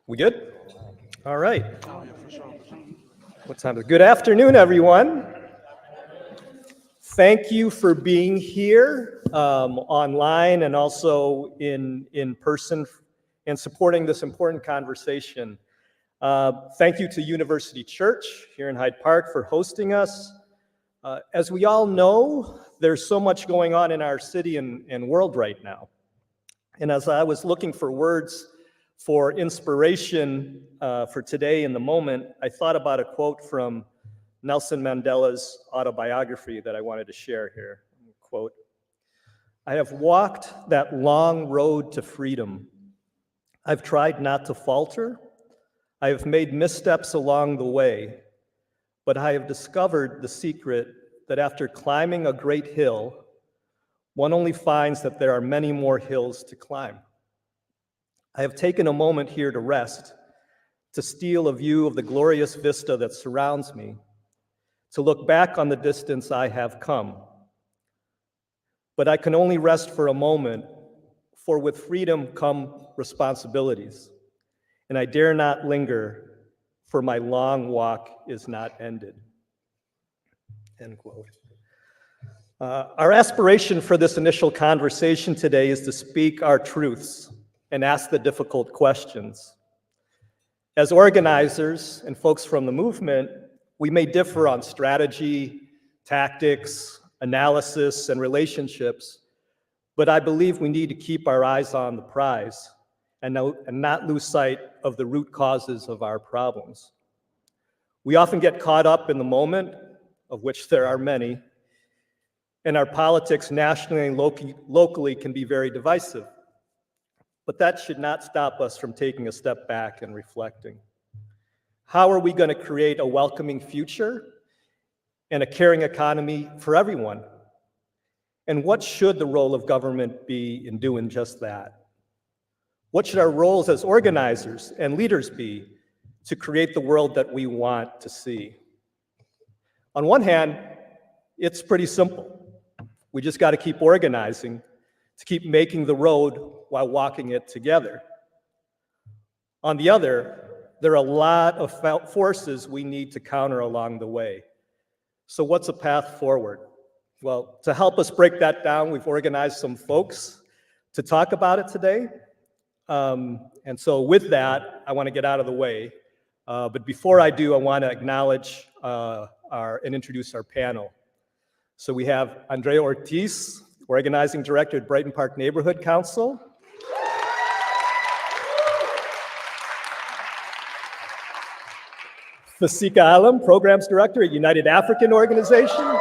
We good? All right. What time is it? Good afternoon, everyone. Thank you for being here online and also in person and supporting this important conversation. Thank you to University Church here in Hyde Park for hosting us. As we all know, there's so much going on in our city and world right now. And as I was looking for words for inspiration for today in the moment, I thought about a quote from Nelson Mandela's autobiography that I wanted to share here. Quote, "I have walked that long road to freedom. I've tried not to falter. I have made missteps along the way, but I have discovered the secret that after climbing a great hill, one only finds that there are many more hills to climb. I have taken a moment here to rest, to steal a view of the glorious vista that surrounds me, to look back on the distance I have come. But I can only rest for a moment, for with freedom come responsibilities, and I dare not linger, for my long walk is not ended." End quote. Our aspiration for this initial conversation today is to speak our truths and ask the difficult questions. As organizers and folks from the movement, we may differ on strategy, tactics, analysis, and relationships, but I believe we need to keep our eyes on the prize and not lose sight of the root causes of our problems. We often get caught up in the moment, of which there are many, and our politics nationally and locally can be very divisive. But that should not stop us from taking a step back and reflecting. How are we going to create a welcoming future and a caring economy for everyone? And what should the role of government be in doing just that? What should our roles as organizers and leaders be to create the world that we want to see? On one hand, it's pretty simple. We just got to keep organizing, to keep making the road while walking it together. On the other, there are a lot of forces we need to counter along the way. So what's a path forward? Well, to help us break that down, we've organized some folks to talk about it today. And so with that, I want to get out of the way. But before I do, I want to acknowledge and introduce our panel. So we have Andrea Ortiz, Organizing Director at Brighton Park Neighborhood Council. Fasika Alem, Programs Director at United African Organization.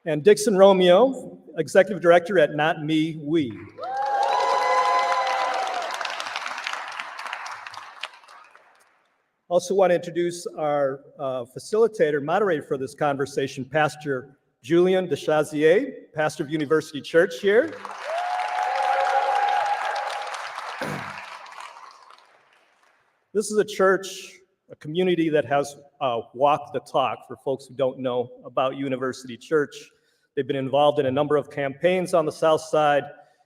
And Dixon Romeo, Executive Director at Not Me, We. Also want to introduce our facilitator, moderator for this conversation, Pastor Julian DeShazier, pastor of University Church here. This is a church, a community that has walked the talk for folks who don't know about University Church. They've been involved in a number of campaigns on the South Side,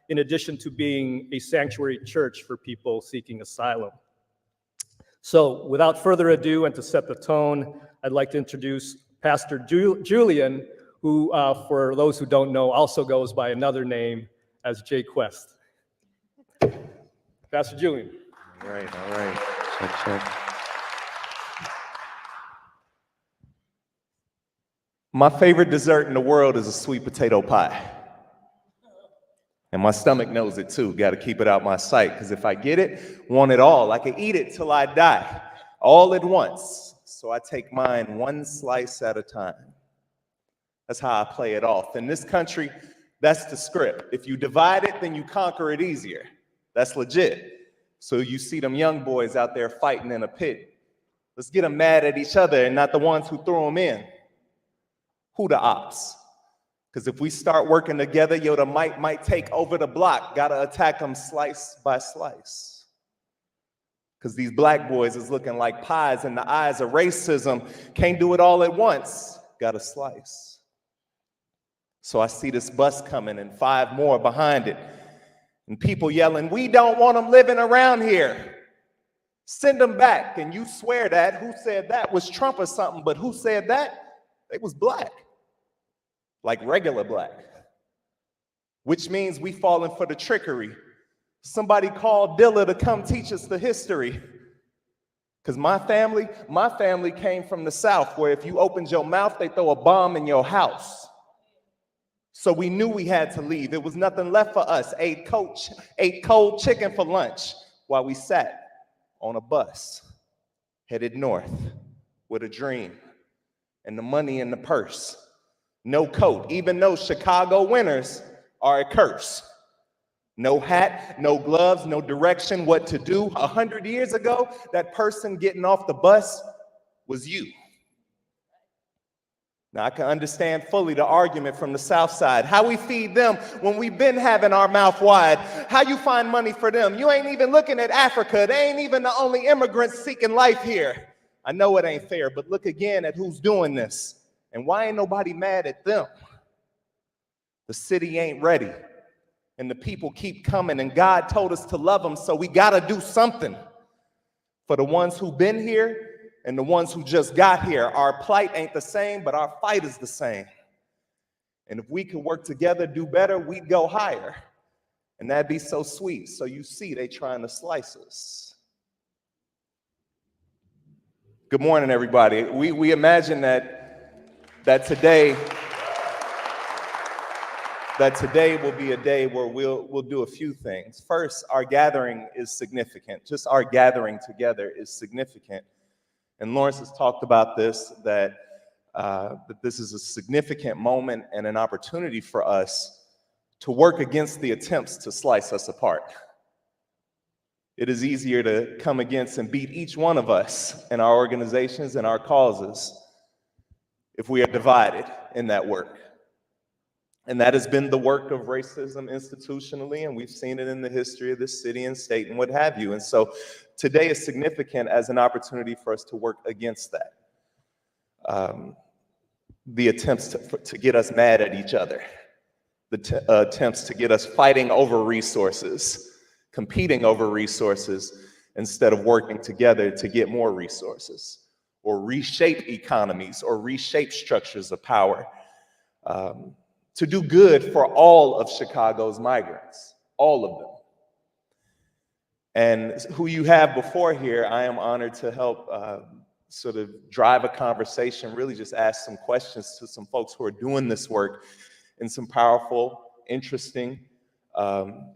in addition to being a sanctuary church for people seeking asylum. So without further ado, and to set the tone, I'd like to introduce Pastor Julian, who, for those who don't know, also goes by another name as Jay Quest. Pastor Julian. All right. Check. My favorite dessert in the world is a sweet potato pie. And my stomach knows it too. Got to keep it out my sight, because if I get it, want it all. I can eat it till I die, all at once. So I take mine one slice at a time. That's how I play it off. In this country, that's the script. If you divide it, then you conquer it easier. That's legit. So you see them young boys out there fighting in a pit. Let's get them mad at each other and not the ones who threw them in. Who the ops? Because if we start working together, the might take over the block. Got to attack them slice by slice. Because these black boys is looking like pies in the eyes of racism. Can't do it all at once. Got a slice. So I see this bus coming and 5 more behind it. And people yelling, "We don't want them living around here. Send them back." And you swear that. Who said that? Was Trump or something? But who said that? They was black. Like regular black. Which means we falling for the trickery. Somebody called Dilla to come teach us the history. Because my family came from the South, where if you opened your mouth, they throw a bomb in your house. So we knew we had to leave. There was nothing left for us. Ate cold chicken for lunch while we sat on a bus headed north with a dream and the money in the purse. No coat, even though Chicago winters are a curse. No hat, no gloves, no direction what to do. 100 years ago, that person getting off the bus was you. Now, I can understand fully the argument from the South Side. How we feed them when we've been having our mouth wide. How you find money for them. You ain't even looking at Africa. They ain't even the only immigrants seeking life here. I know it ain't fair, but look again at who's doing this. And why ain't nobody mad at them? The city ain't ready. And the people keep coming, and God told us to love them, so we gotta do something for the ones who've been here and the ones who just got here. Our plight ain't the same, but our fight is the same. And if we could work together, do better, we'd go higher. And that'd be so sweet. So you see, they trying to slice us. Good morning, everybody. We imagine that today will be a day where we'll do a few things. First, our gathering is significant. Just our gathering together is significant. And Lawrence has talked about this, that this is a significant moment and an opportunity for us to work against the attempts to slice us apart. It is easier to come against and beat each one of us in our organizations and our causes if we are divided in that work. And that has been the work of racism institutionally, and we've seen it in the history of this city and state and what have you. And so today is significant as an opportunity for us to work against that. The attempts to get us mad at each other, the attempts to get us fighting over resources, competing over resources, instead of working together to get more resources, or reshape economies, or reshape structures of power. To do good for all of Chicago's migrants, all of them. And who you have before here, I am honored to help sort of drive a conversation, really just ask some questions to some folks who are doing this work in some powerful, interesting,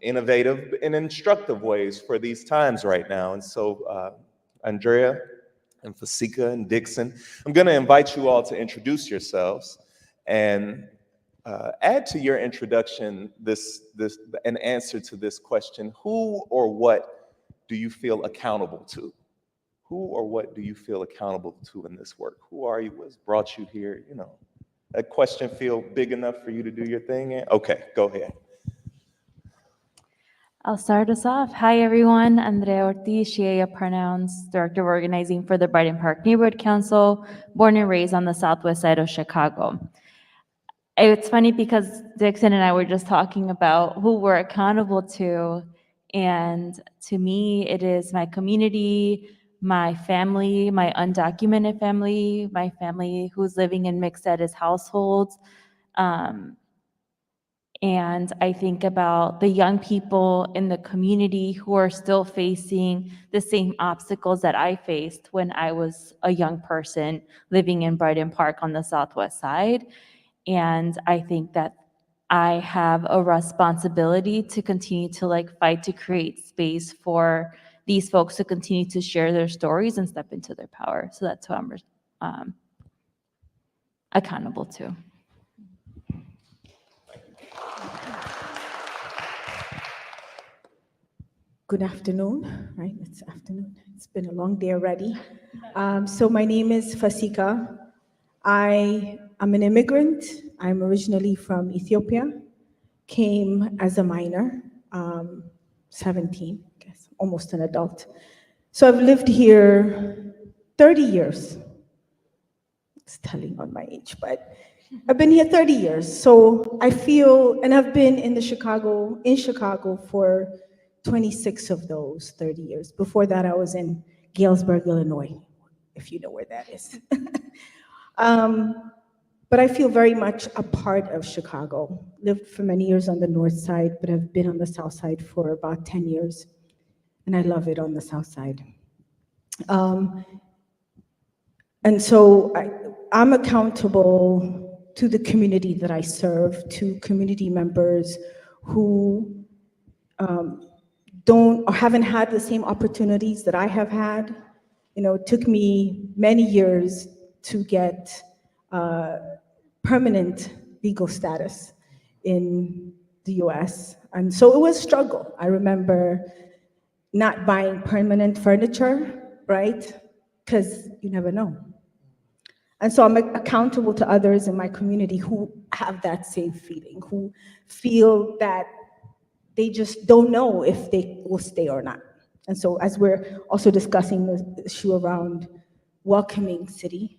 innovative, and instructive ways for these times right now. And so Andrea and Fasika and Dixon, I'm gonna invite you all to introduce yourselves and add to your introduction an answer to this question: who or what do you feel accountable to? Who or what do you feel accountable to in this work? Who are you? What's brought you here? You know, that question feel big enough for you to do your thing in? Okay, go ahead. I'll start us off. Hi, everyone. Andrea Ortiz, she pronouns, Director of Organizing for the Brighton Park Neighborhood Council, born and raised on the southwest side of Chicago. It's funny because Dixon and I were just talking about who we're accountable to, and to me, it is my community, my family, my undocumented family, my family who's living in mixed status households. And I think about the young people in the community who are still facing the same obstacles that I faced when I was a young person living in Brighton Park on the southwest side. And I think that I have a responsibility to continue to fight to create space for these folks to continue to share their stories and step into their power. So that's who I'm accountable to. Good afternoon, right? It's afternoon. It's been a long day already. So my name is Fasika. I am an immigrant. I'm originally from Ethiopia. Came as a minor, 17, I guess, almost an adult. So I've lived here 30 years. It's telling on my age, but I've been here 30 years. So I feel, and I've been in Chicago for 26 of those 30 years. Before that, I was in Galesburg, Illinois, if you know where that is. But I feel very much a part of Chicago. Lived for many years on the north side, but I've been on the south side for about 10 years. And I love it on the south side. And so I'm accountable to the community that I serve, to community members who don't or haven't had the same opportunities that I have had. You know, it took me many years to get permanent legal status in the US. And so it was a struggle. I remember not buying permanent furniture, right? Because you never know. And so I'm accountable to others in my community who have that same feeling, who feel that they just don't know if they will stay or not. And so as we're also discussing the issue around welcoming city,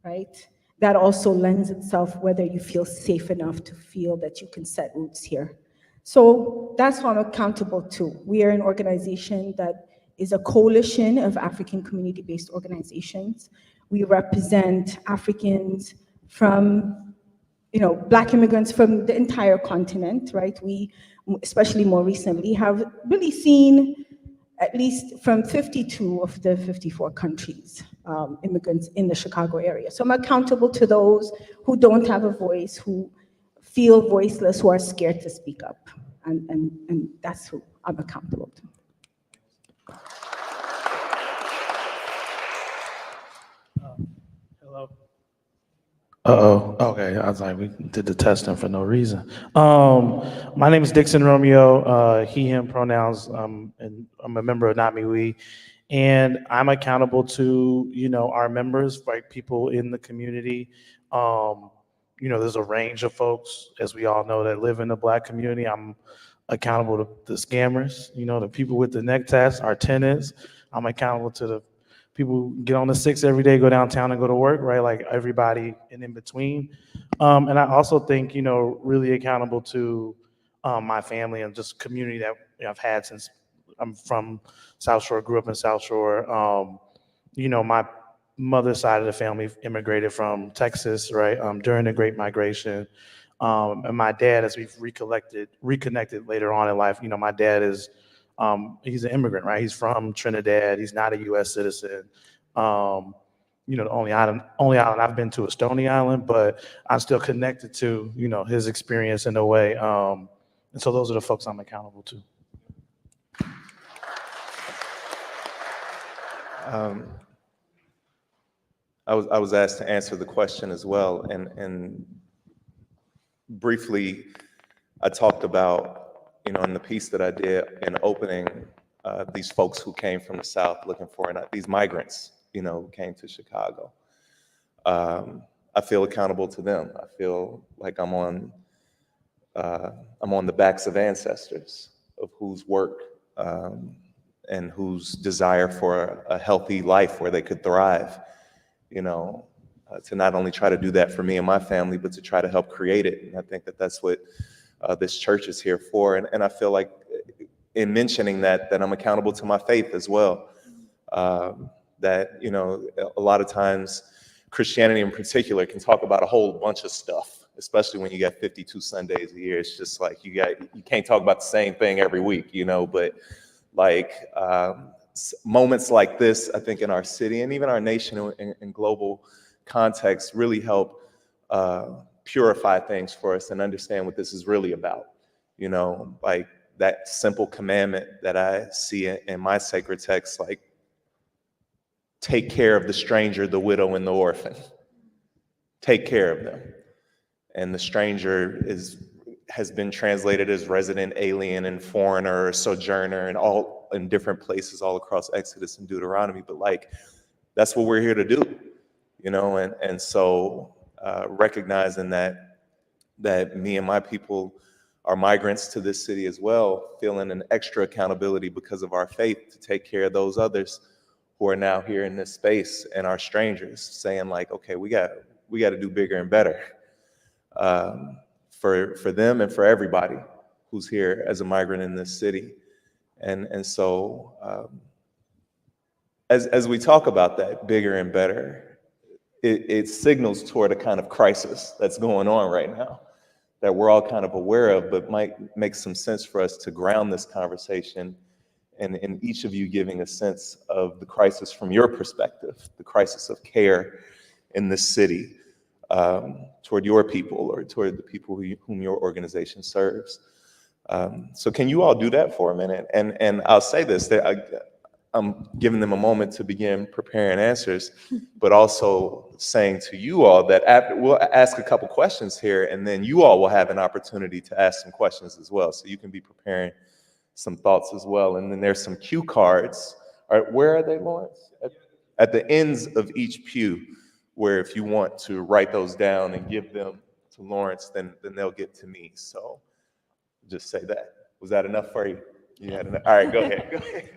right? That also lends itself whether you feel safe enough to feel that you can set roots here. So that's who I'm accountable to. We are an organization that is a coalition of African community-based organizations. We represent Africans from, Black immigrants from the entire continent, right? We, especially more recently, have really seen at least from 52 of the 54 countries, immigrants in the Chicago area. So I'm accountable to those who don't have a voice, who feel voiceless, who are scared to speak up. And that's who I'm accountable to. Hello. Uh-oh. Okay, I was like, we did the testing for no reason. My name is Dixon, Romeo, he, him pronouns, and I'm a member of Not Me, We, and I'm accountable to, our members, like people in the community. There's a range of folks, as we all know, that live in the Black community. I'm accountable to the scammers, the people with the neck tats, our tenants. I'm accountable to the people who get on the 6 every day, go downtown and go to work, right? Like everybody in between. And I also think, really accountable to my family and just community that I've had since I'm from South Shore, grew up in South Shore. My mother's side of the family immigrated from Texas, right, during the Great Migration. And my dad, as we've reconnected later on in life, my dad is, he's an immigrant, right? He's from Trinidad. He's not a U.S. citizen. The only island I've been to is Stony Island, but I'm still connected to, his experience in a way. And so those are the folks I'm accountable to. I was asked to answer the question as well, and briefly, I talked about, in the piece that I did in opening, these folks who came from the South looking for, these migrants, who came to Chicago. I feel accountable to them. I feel like I'm on the backs of ancestors, of whose work and whose desire for a healthy life where they could thrive, to not only try to do that for me and my family, but to try to help create it. And I think that that's what this church is here for. And I feel like in mentioning that I'm accountable to my faith as well. That, a lot of times Christianity in particular can talk about a whole bunch of stuff, especially when you got 52 Sundays a year. It's just like you can't talk about the same thing every week, but like moments like this, I think in our city and even our nation in global context really help purify things for us and understand what this is really about. Like that simple commandment that I see in my sacred text, like take care of the stranger, the widow, and the orphan. Take care of them. And the stranger has been translated as resident alien and foreigner or sojourner and all in different places all across Exodus and Deuteronomy. But like, that's what we're here to do, and so recognizing that me and my people are migrants to this city as well, feeling an extra accountability because of our faith to take care of those others who are now here in this space and are strangers, saying like, okay, we got to do bigger and better for them and for everybody who's here as a migrant in this city. And so as we talk about that bigger and better, it signals toward a kind of crisis that's going on right now that we're all kind of aware of, but might make some sense for us to ground this conversation and each of you giving a sense of the crisis from your perspective, the crisis of care in this city toward your people or toward the people whom your organization serves. So can you all do that for a minute? And I'll say this, that I'm giving them a moment to begin preparing answers, but also saying to you all that we'll ask a couple questions here, and then you all will have an opportunity to ask some questions as well. So you can be preparing some thoughts as well. And then there's some cue cards. All right, where are they, Lawrence? At the ends of each pew, where if you want to write those down and give them to Lawrence, then they'll get to me. So just say that. Was that enough for you? You had enough? All right, go ahead. Go ahead.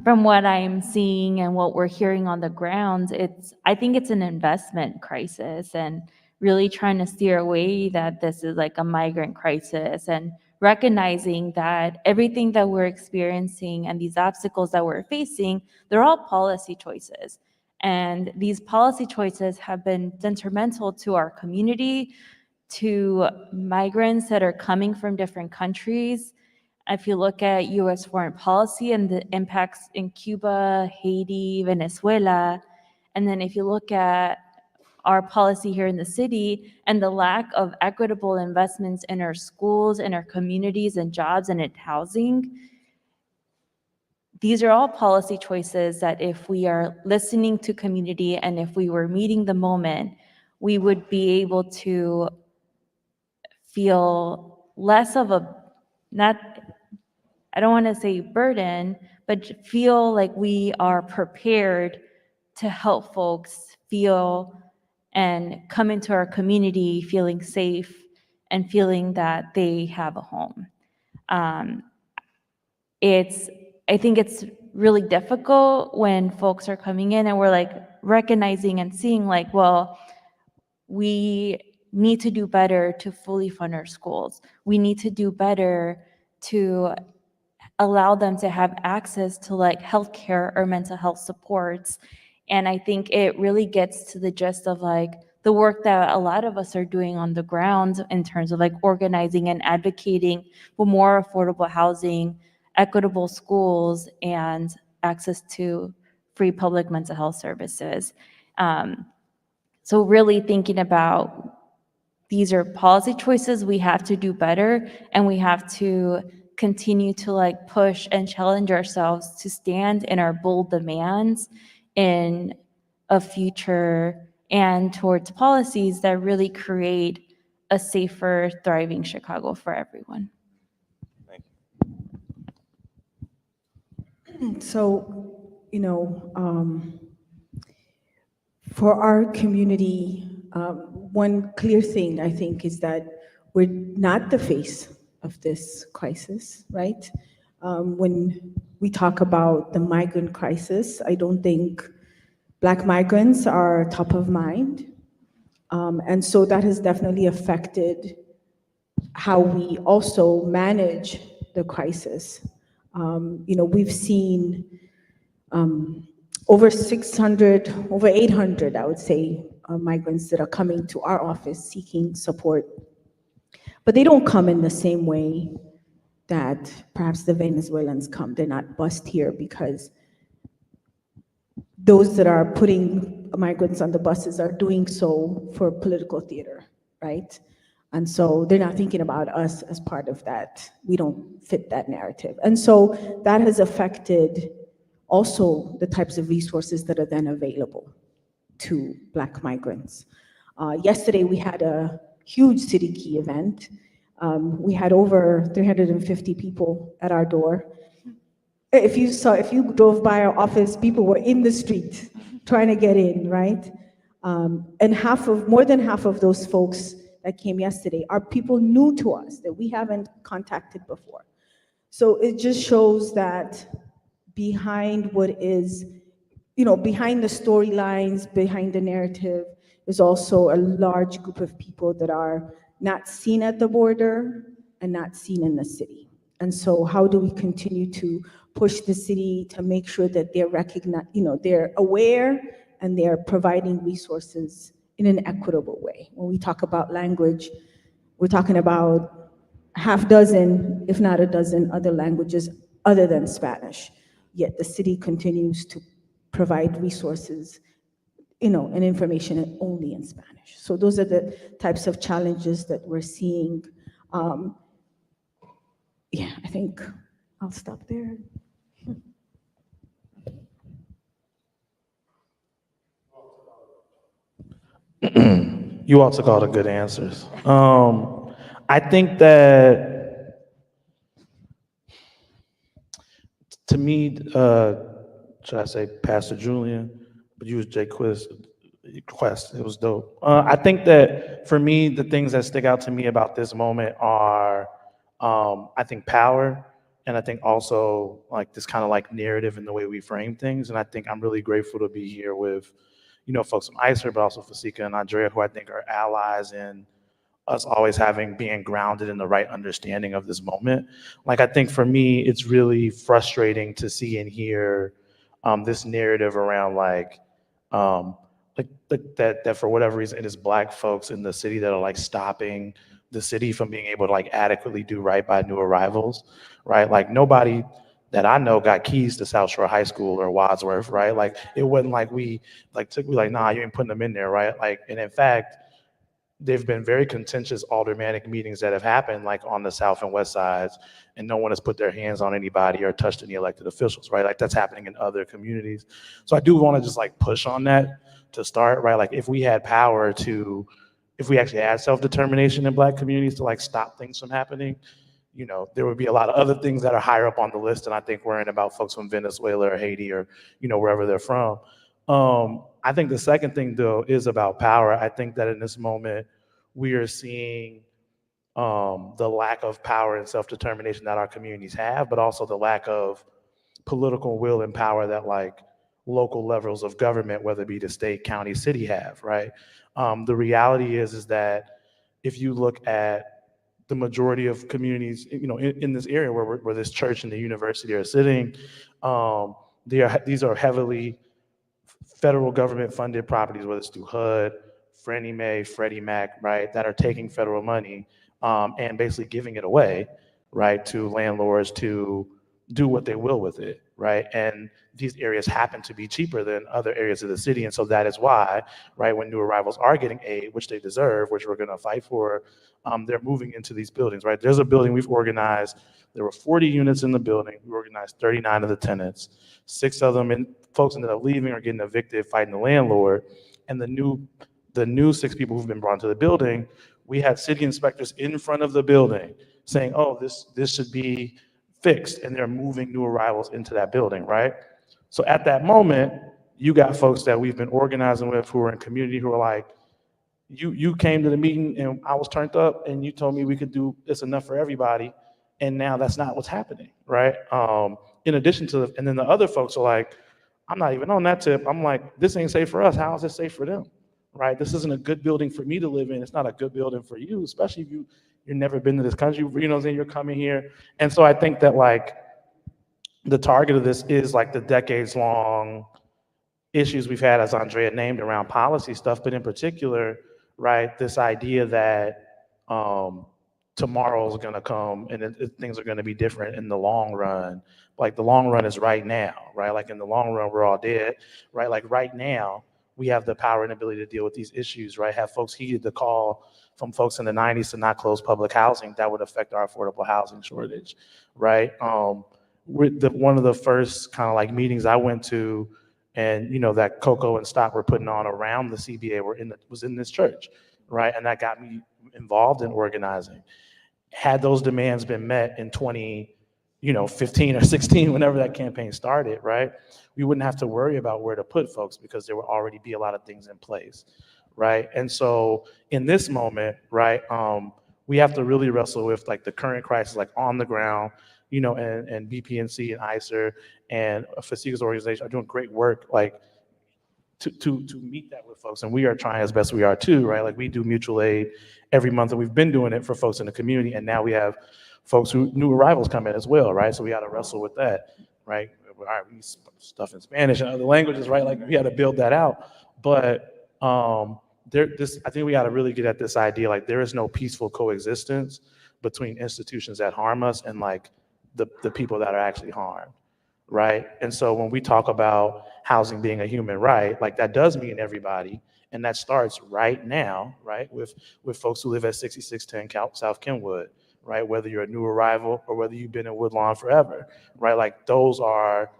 From what I'm seeing and what we're hearing on the ground, I think it's an investment crisis, and really trying to steer away that this is like a migrant crisis, and recognizing that everything that we're experiencing and these obstacles that we're facing, they're all policy choices. And these policy choices have been detrimental to our community, to migrants that are coming from different countries. If you look at U.S. foreign policy and the impacts in Cuba, Haiti, Venezuela, and then if you look at our policy here in the city and the lack of equitable investments in our schools, in our communities, and jobs and in housing, these are all policy choices that if we are listening to community and if we were meeting the moment, we would be able to feel less of a, I don't want to say burden, but feel like we are prepared to help folks feel and come into our community feeling safe and feeling that they have a home. I think it's really difficult when folks are coming in and we're like recognizing and seeing like, well, we need to do better to fully fund our schools. We need to do better to allow them to have access to like healthcare or mental health supports. And I think it really gets to the gist of like the work that a lot of us are doing on the ground in terms of like organizing and advocating for more affordable housing, equitable schools, and access to free public mental health services. So really thinking about these are policy choices, we have to do better, and we have to continue to like push and challenge ourselves to stand in our bold demands in a future and towards policies that really create a safer, thriving Chicago for everyone. Thank So, for our community, one clear thing I think is that we're not the face of this crisis, right? When we talk about the migrant crisis, I don't think Black migrants are top of mind. And so that has definitely affected how we also manage the crisis. We've seen over 800, I would say, migrants that are coming to our office seeking support. But they don't come in the same way that perhaps the Venezuelans come. They're not bused here because those that are putting migrants on the buses are doing so for political theater, right? And so they're not thinking about us as part of that. We don't fit that narrative. And so that has affected also the types of resources that are then available to Black migrants. Yesterday, we had a huge City Key event. We had over 350 people at our door. If you drove by our office, people were in the street trying to get in, right? And more than half of those folks that came yesterday are people new to us that we haven't contacted before. So it just shows that behind what is, behind the storylines, behind the narrative, is also a large group of people that are not seen at the border and not seen in the city. And so how do we continue to push the city to make sure that they're recognized, they're aware and they're providing resources in an equitable way? When we talk about language, we're talking about half dozen, if not a dozen, other languages other than Spanish. Yet the city continues to provide resources, and information only in Spanish. So those are the types of challenges that we're seeing. I think I'll stop there. You all took all the good answers. I think that, to me, should I say Pastor Julian, but you was Jay Quest, it was dope. I think that for me, the things that stick out to me about this moment are, I think power, and I think also like this kind of like narrative in the way we frame things. And I think I'm really grateful to be here with, folks from ICIRR, but also Fasika and Andrea, who I think are allies in us always being grounded in the right understanding of this moment. Like, I think for me, it's really frustrating to see and hear this narrative around that for whatever reason, it is Black folks in the city that are like stopping the city from being able to like adequately do right by new arrivals, right? Like, nobody that I know got keys to South Shore High School or Wadsworth, right? Like, it wasn't like we nah, you ain't putting them in there, right? Like, and in fact, there've been very contentious aldermanic meetings that have happened like on the south and west sides, and no one has put their hands on anybody or touched any elected officials, right? Like, that's happening in other communities. So I do want to just like push on that to start, right? Like, if we had power if we actually had self-determination in Black communities to like stop things from happening, there would be a lot of other things that are higher up on the list. And I think worrying about folks from Venezuela or Haiti or, wherever they're from. I think the second thing, though, is about power. I think that in this moment, we are seeing the lack of power and self-determination that our communities have, but also the lack of political will and power that like local levels of government, whether it be the state, county, city, have, right? The reality is that if you look at the majority of communities, in this area where this church and the university are sitting, these are heavily federal government funded properties, whether it's through HUD, Fannie Mae, Freddie Mac, right, that are taking federal money and basically giving it away, right, to landlords to do what they will with it, right? And these areas happen to be cheaper than other areas of the city. And so that is why, right, when new arrivals are getting aid, which they deserve, which we're gonna fight for, they're moving into these buildings, right? There's a building we've organized. There were 40 units in the building. We organized 39 of the tenants. 6 of them, and folks ended up leaving or getting evicted, fighting the landlord. And the new 6 people who've been brought into the building, we had city inspectors in front of the building saying, oh, this should be fixed, and they're moving new arrivals into that building, right? So at that moment, you got folks that we've been organizing with who are in community who are like, you came to the meeting and I was turned up and you told me we could do this enough for everybody, and now that's not what's happening, right? In addition to, and then the other folks are like, I'm not even on that tip. I'm like, this ain't safe for us. How is it safe for them, right? This isn't a good building for me to live in. It's not a good building for you, especially if you've never been to this country, then you're coming here. And so I think that like the target of this is like the decades long issues we've had, as Andrea named, around policy stuff, but in particular, right, this idea that tomorrow is going to come and things are going to be different in the long run. Like, the long run is right now, right? Like, in the long run, we're all dead, right? Like, right now, we have the power and ability to deal with these issues, right? Have folks heeded the call from folks in the 90s to not close public housing. That would affect our affordable housing shortage, right? One of the first kind of like meetings I went to, and that Coco and Stop were putting on around the CBA was in this church, right? And that got me involved in organizing. Had those demands been met in 2015 or 16, whenever that campaign started, right, we wouldn't have to worry about where to put folks because there would already be a lot of things in place, right? And so in this moment, right, we have to really wrestle with like the current crisis, like on the ground, you know, and BPNC and ICIRR and Fasika's organization are doing great work, like to meet that with folks. And we are trying as best we are too, right? Like we do mutual aid every month, and we've been doing it for folks in the community. And now we have folks who new arrivals come in as well, right? So we got to wrestle with that, right? All right, we need stuff in Spanish and other languages, right? Like we got to build that out. But I think we got to really get at this idea, like there is no peaceful coexistence between institutions that harm us and like the people that are actually harmed, right? And so when we talk about housing being a human right, like that does mean everybody, and that starts right now, right, with folks who live at 6610 South Kenwood, right? Whether you're a new arrival or whether you've been in Woodlawn forever, right? Like those are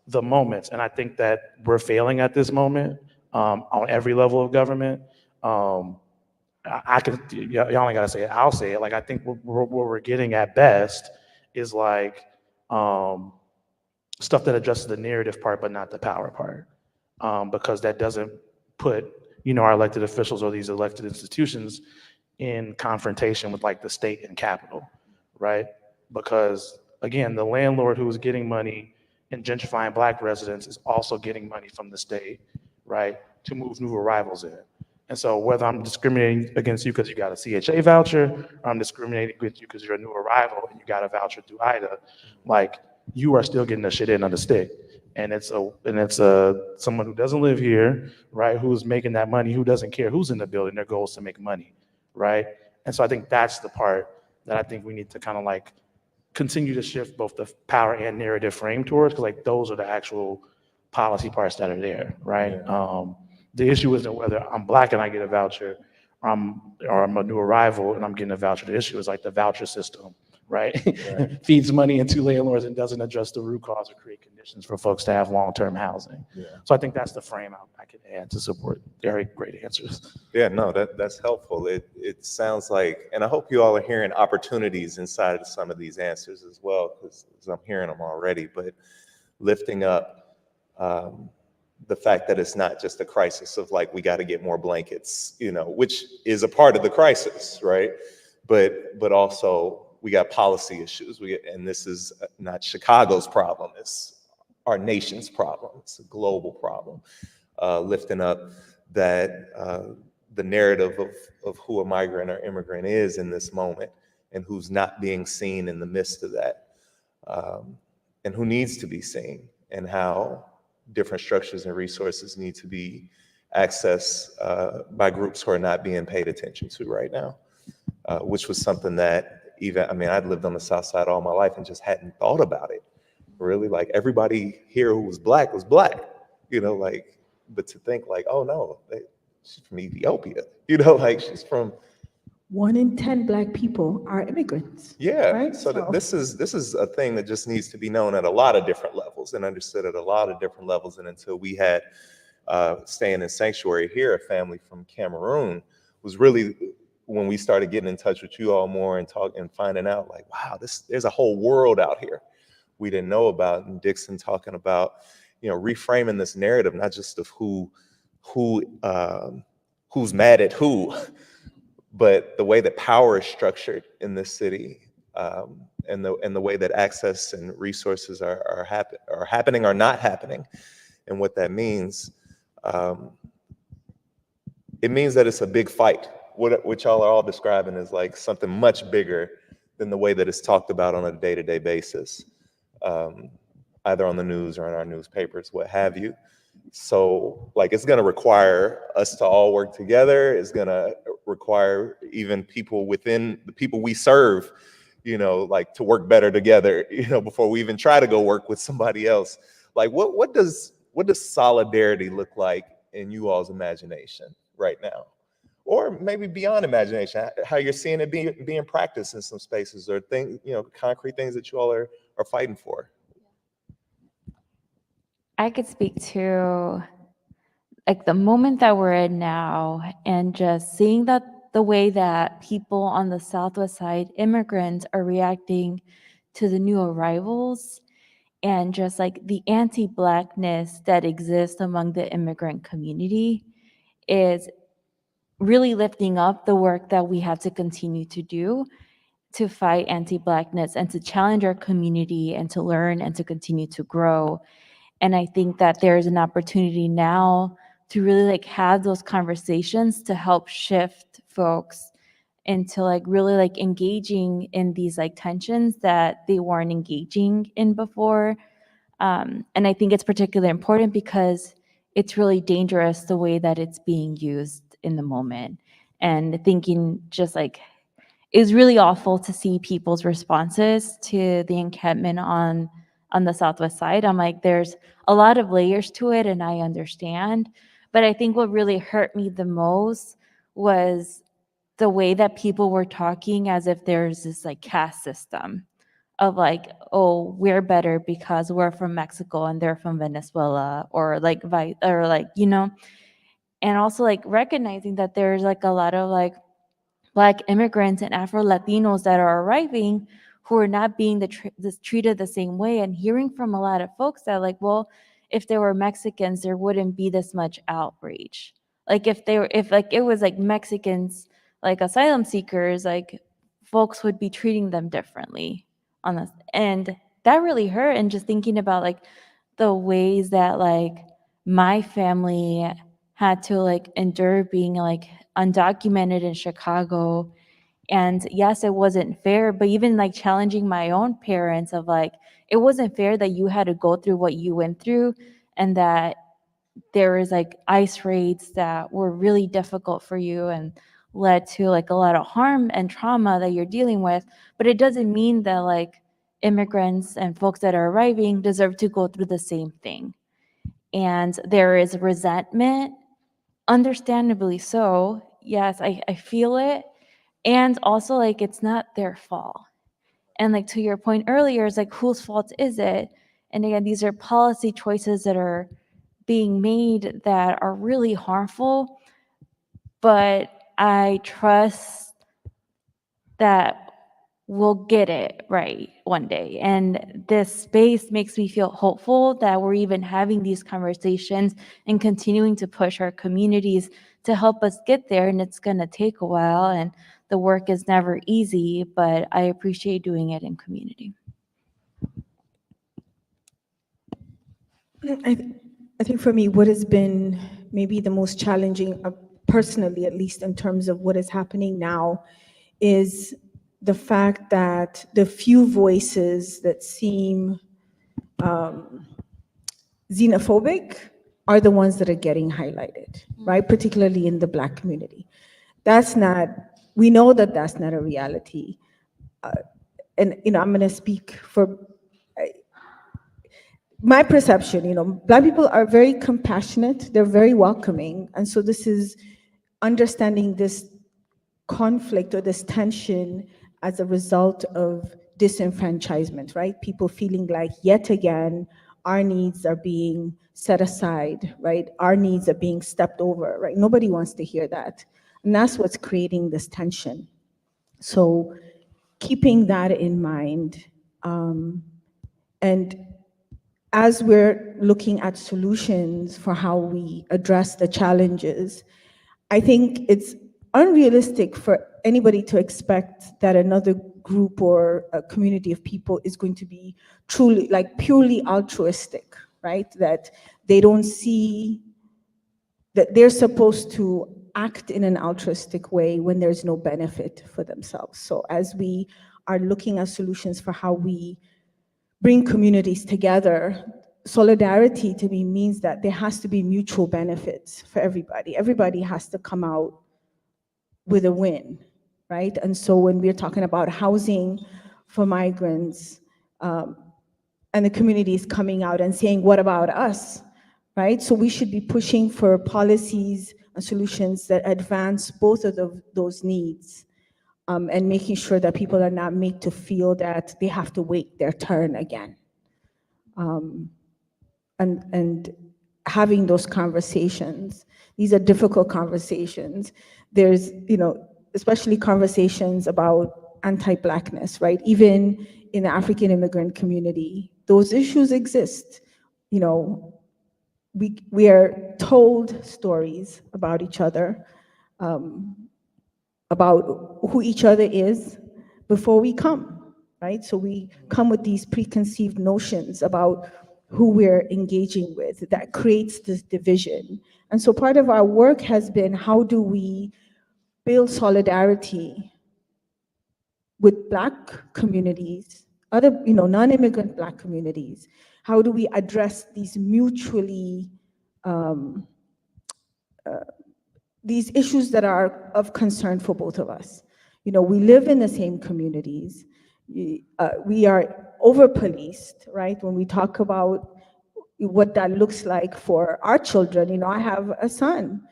the moments, and I think that we're failing at this moment on every level of government. I could, y'all ain't gotta say it, I'll say it. Like I think what we're getting at best is like stuff that addresses the narrative part, but not the power part, because that doesn't put, you know, our elected officials or these elected institutions in confrontation with like the state and capital, right? Because again, the landlord who is getting money and gentrifying Black residents is also getting money from the state, right, to move new arrivals in. And so whether I'm discriminating against you because you got a CHA voucher, or I'm discriminating against you because you're a new arrival and you got a voucher through IDA, like you are still getting the shit in on the stick. And it's someone who doesn't live here, right, who's making that money, who doesn't care who's in the building, their goal is to make money, right? And so I think that's the part that I think we need to kind of like continue to shift both the power and narrative frame towards, because like those are the actual policy parts that are there, right? Yeah. The issue isn't whether I'm Black and I get a voucher, or I'm a new arrival and I'm getting a voucher. The issue is like the voucher system, right? Feeds money into landlords and doesn't address the root cause or create conditions for folks to have long-term housing. Yeah. So I think that's the frame I could add to support very great answers. Yeah, no, that's helpful. It sounds like, and I hope you all are hearing opportunities inside of some of these answers as well, because I'm hearing them already, but lifting up the fact that it's not just a crisis of like, we got to get more blankets, you know, which is a part of the crisis, right? But also we got policy issues. And this is not Chicago's problem. It's our nation's problem. It's a global problem. Lifting up that the narrative of who a migrant or immigrant is in this moment and who's not being seen in the midst of that, and who needs to be seen, and how different structures and resources need to be accessed by groups who are not being paid attention to right now, which was something that I'd lived on the South Side all my life and just hadn't thought about it. Really, like everybody here who was Black, you know, like, but to think like, oh no, she's from Ethiopia, you know, like she's from. 1 in 10 Black people are immigrants. Yeah, right? so this is a thing that just needs to be known at a lot of different levels and understood at a lot of different levels. And until we had staying in sanctuary here, a family from Cameroon, was really when we started getting in touch with you all more and talking and finding out like, wow, there's a whole world out here we didn't know about. And Dixon talking about, you know, reframing this narrative, not just of who's mad at who, but the way that power is structured in this city, and the way that access and resources are happening or not happening, and what that means. It means that it's a big fight, which y'all are all describing as like something much bigger than the way that it's talked about on a day-to-day basis, either on the news or in our newspapers, what have you. So like, it's gonna require us to all work together. It's gonna require even people within the people we serve, you know, like to work better together, you know, before we even try to go work with somebody else. Like what does solidarity look like in you all's imagination right now? Or maybe beyond imagination, how you're seeing it being practiced in some spaces, or things, you know, concrete things that you all are fighting for. I could speak to like the moment that we're in now, and just seeing that the way that people on the Southwest side, immigrants, are reacting to the new arrivals, and just like the anti-Blackness that exists among the immigrant community is really lifting up the work that we have to continue to do to fight anti-Blackness and to challenge our community and to learn and to continue to grow. And I think that there's an opportunity now to really like have those conversations to help shift folks into like really like engaging in these like tensions that they weren't engaging in before. And I think it's particularly important because it's really dangerous the way that it's being used in the moment. And thinking just like, it was really awful to see people's responses to the encampment on the southwest side. I'm like, there's a lot of layers to it, and I understand. But I think what really hurt me the most was the way that people were talking as if there's this like caste system of like, oh, we're better because we're from Mexico and they're from Venezuela, or like or like, you know, and also like recognizing that there's like a lot of like Black immigrants and Afro-Latinos that are arriving who are not being treated the same way, and hearing from a lot of folks that like, well, if there were Mexicans, there wouldn't be this much outrage. Like if like it was like Mexicans, like asylum seekers, like folks would be treating them differently on this. And that really hurt. And just thinking about like the ways that like my family had to like endure being like undocumented in Chicago. And yes, it wasn't fair, but even like challenging my own parents of like, it wasn't fair that you had to go through what you went through, and that there was like ICE raids that were really difficult for you and led to like a lot of harm and trauma that you're dealing with. But it doesn't mean that like immigrants and folks that are arriving deserve to go through the same thing. And there is resentment, understandably so. Yes, I feel it. And also like it's not their fault. And like to your point earlier, it's like whose fault is it? And again, these are policy choices that are being made that are really harmful. But I trust that we'll get it right one day. And this space makes me feel hopeful that we're even having these conversations and continuing to push our communities to help us get there. And it's going to take a while, and the work is never easy, but I appreciate doing it in community. I think for me, what has been maybe the most challenging, personally, at least in terms of what is happening now, is the fact that the few voices that seem xenophobic are the ones that are getting highlighted, right? Particularly in the Black community. We know that that's not a reality. And, I'm gonna speak for my perception, Black people are very compassionate, they're very welcoming. And so this is understanding this conflict or this tension as a result of disenfranchisement, right? People feeling like yet again, our needs are being set aside, right? Our needs are being stepped over, right? Nobody wants to hear that. And that's what's creating this tension. So keeping that in mind, and as we're looking at solutions for how we address the challenges, I think it's unrealistic for anybody to expect that another group or a community of people is going to be truly, like purely altruistic, right? That they don't see that they're supposed to act in an altruistic way when there's no benefit for themselves. So as we are looking at solutions for how we bring communities together, solidarity to me means that there has to be mutual benefits for everybody. Everybody has to come out with a win, right? And so when we're talking about housing for migrants, and the communities coming out and saying, what about us, right? So we should be pushing for policies and solutions that advance both of those needs, and making sure that people are not made to feel that they have to wait their turn again. And having those conversations, these are difficult conversations. There's, especially conversations about anti-Blackness, right? Even in the African immigrant community, those issues exist. We are told stories about each other. about who each other is before we come, right? So we come with these preconceived notions about who we're engaging with that creates this division. And so part of our work has been, how do we build solidarity with Black communities, other, non-immigrant Black communities? How do we address these mutually, these issues that are of concern for both of us? We live in the same communities. We are over-policed, right? When we talk about what that looks like for our children, I have a son,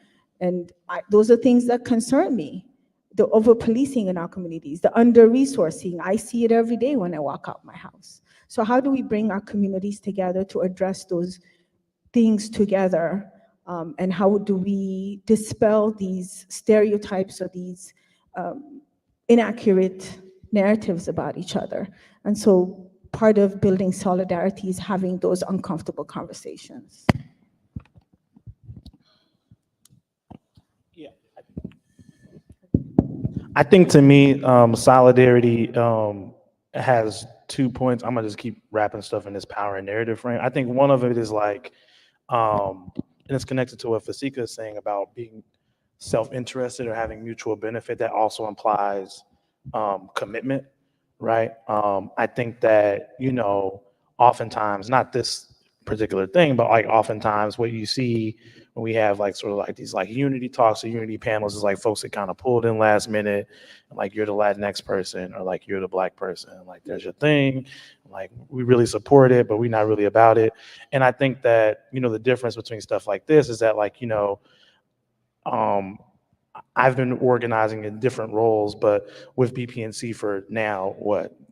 and those are things that concern me. The over-policing in our communities, the under-resourcing, I see it every day when I walk out my house. So how do we bring our communities together to address those things together? And how do we dispel these stereotypes or these inaccurate narratives about each other? And so part of building solidarity is having those uncomfortable conversations. Yeah. I think to me, solidarity has 2 points. I'm gonna just keep wrapping stuff in this power and narrative frame. I think one of it is like, and it's connected to what Fasika is saying about being self-interested or having mutual benefit. That also implies commitment, right? I think that, oftentimes, not this particular thing, but like oftentimes what you see when we have like sort of like these like unity talks or unity panels is like folks that kind of pulled in last minute, and like you're the Latinx person or like you're the Black person, like there's your thing, like we really support it, but we're not really about it. And I think that, the difference between stuff like this is that like, I've been organizing in different roles, but with BPNC for now,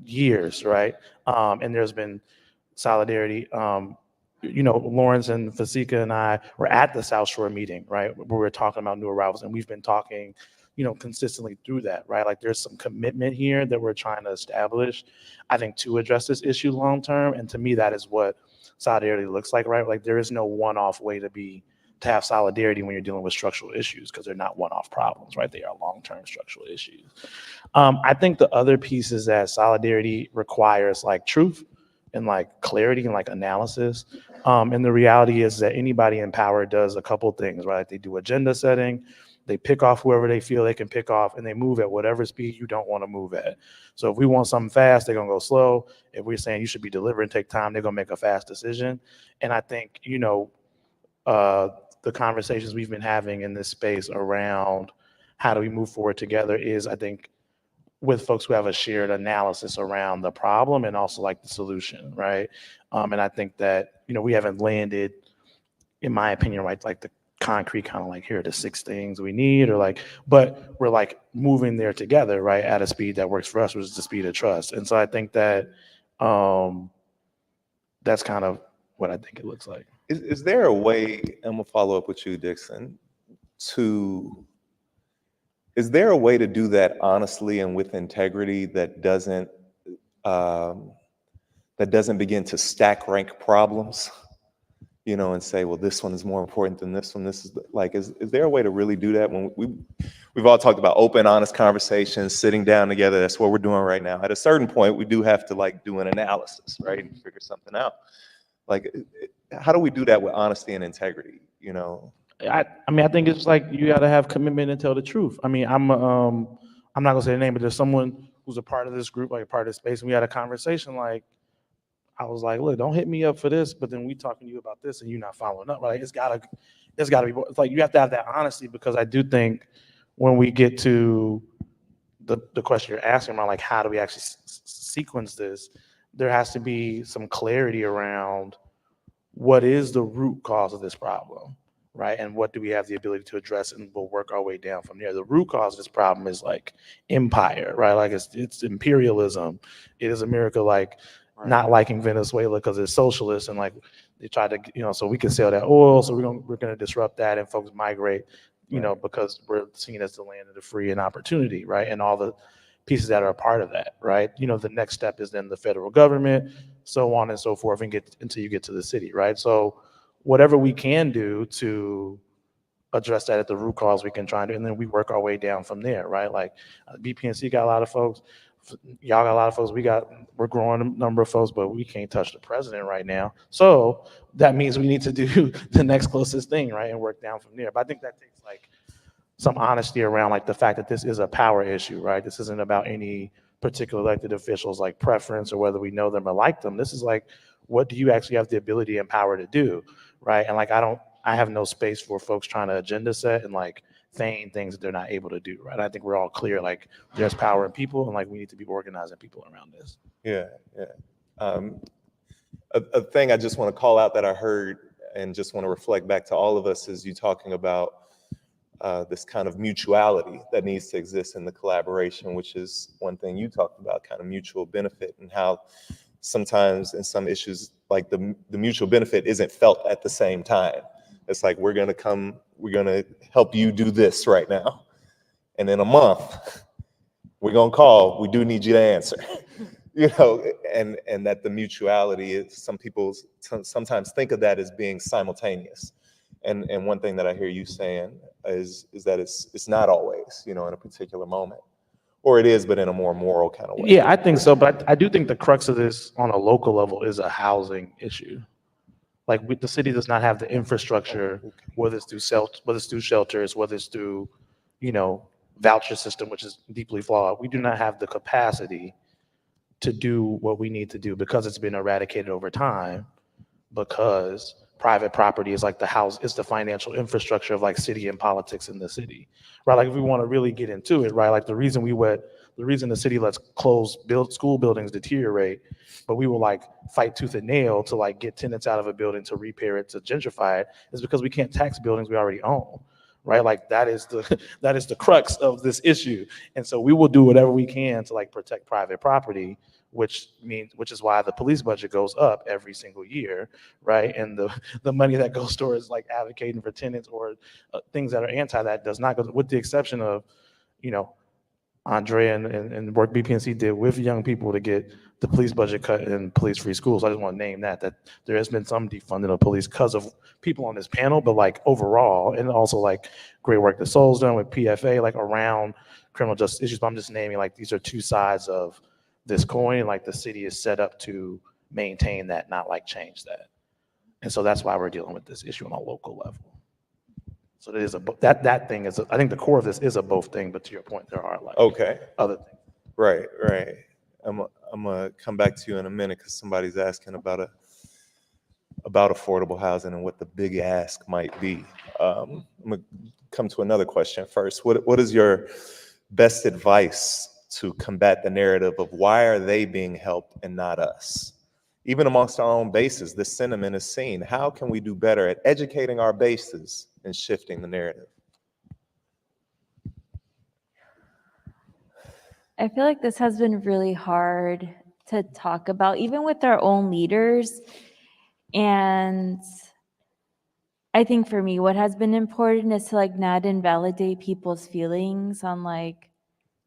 years, right? And there's been solidarity. Lawrence and Fasika and I were at the South Shore meeting, right? Where we're talking about new arrivals, and we've been talking, consistently through that, right? Like there's some commitment here that we're trying to establish, I think, to address this issue long term. And to me, that is what solidarity looks like, right? Like there is no one-off way to have solidarity when you're dealing with structural issues, because they're not one-off problems, right? They are long-term structural issues. I think the other piece is that solidarity requires like truth and like clarity and like analysis. And the reality is that anybody in power does a couple things, right? They do agenda setting, they pick off whoever they feel they can pick off, and they move at whatever speed you don't want to move at. So if we want something fast, they're gonna go slow. If we're saying you should be delivered and take time, they're gonna make a fast decision. And I think, the conversations we've been having in this space around how do we move forward together is, I think, with folks who have a shared analysis around the problem and also like the solution, right? And I think that, we haven't landed, in my opinion, right, like the concrete kind of like, here are the 6 things we need, or like, but we're like moving there together, right, at a speed that works for us, which is the speed of trust. And so I think that that's kind of what I think it looks like. Is there a way, I'm gonna follow up with you, Dixon, is there a way to do that honestly and with integrity that doesn't begin to stack rank problems, and say, well, this one is more important than this one. This is like, is there a way to really do that? When we've all talked about open, honest conversations, sitting down together. That's what we're doing right now. At a certain point, we do have to like do an analysis, right, and figure something out. Like, how do we do that with honesty and integrity? I think it's like you got to have commitment and tell the truth. I'm not gonna say the name, but there's someone who's a part of this group, like a part of the space, and we had a conversation. Like, I was like, look, don't hit me up for this, but then we talking to you about this, and you're not following up. Right? It's gotta be. It's like you have to have that honesty, because I do think when we get to the question you're asking around, like, how do we actually sequence this? There has to be some clarity around what is the root cause of this problem, right? And what do we have the ability to address, and we'll work our way down from there. The root cause of this problem is like empire, right? Like it's imperialism. It is America like not liking Venezuela because it's socialist, and like they try to, so we can sell that oil, so we're gonna disrupt that, and folks migrate, because we're seen as the land of the free and opportunity, right? And all the pieces that are a part of that, right? The next step is then the federal government, so on and so forth, and until you get to the city, right? So whatever we can do to address that at the root cause, we can try and then we work our way down from there, right? Like BPNC got a lot of folks, y'all got a lot of folks, we're growing a number of folks, but we can't touch the president right now. So that means we need to do the next closest thing, right? And work down from there. But I think that takes like some honesty around like the fact that this is a power issue, right? This isn't about any particular elected officials like preference or whether we know them or like them. This is like, what do you actually have the ability and power to do, right? And like, I have no space for folks trying to agenda set and like feign things that they're not able to do, right? I think we're all clear, like there's power in people and like we need to be organizing people around this. Yeah, yeah. A thing I just want to call out that I heard and just want to reflect back to all of us is you talking about this kind of mutuality that needs to exist in the collaboration, which is one thing you talked about, kind of mutual benefit, and how sometimes in some issues, like the mutual benefit isn't felt at the same time. It's like, we're gonna help you do this right now. And in a month, we're gonna call, we do need you to answer. You know, and that the mutuality is, some people sometimes think of that as being simultaneous. And one thing that I hear you saying is that it's not always, you know, in a particular moment. Or it is, but in a more moral kind of way. Yeah, I think so. But I do think the crux of this on a local level is a housing issue. Like the city does not have the infrastructure, whether it's through shelters, whether it's through, you know, voucher system, which is deeply flawed. We do not have the capacity to do what we need to do because it's been eradicated over time, because private property is like it's the financial infrastructure of like city and politics in the city, right? Like if we want to really get into it, right? Like the reason the city lets school buildings deteriorate, but we will like fight tooth and nail to like get tenants out of a building to repair it, to gentrify it, is because we can't tax buildings we already own, right? Like that is the crux of this issue. And so we will do whatever we can to like protect private property, which is why the police budget goes up every single year, right? And the money that goes towards like advocating for tenants or things that are anti that does not go, with the exception of, you know, Andrea and work BPNC did with young people to get the police budget cut and police-free schools. I just want to name that there has been some defunding of police because of people on this panel, but like overall, and also like great work that Soul's done with PFA, like around criminal justice issues. But I'm just naming like these are two sides of this coin. Like the city is set up to maintain that, not like change that. And so that's why we're dealing with this issue on a local level. So it is that thing is, I think the core of this is a both thing, but to your point, there are like other things. Right. I'm gonna come back to you in a minute because somebody's asking about affordable housing and what the big ask might be. I'm gonna come to another question first. What is your best advice to combat the narrative of why are they being helped and not us? Even amongst our own bases, this sentiment is seen. How can we do better at educating our bases and shifting the narrative? I feel like this has been really hard to talk about, even with our own leaders. And I think for me, what has been important is to like not invalidate people's feelings on like,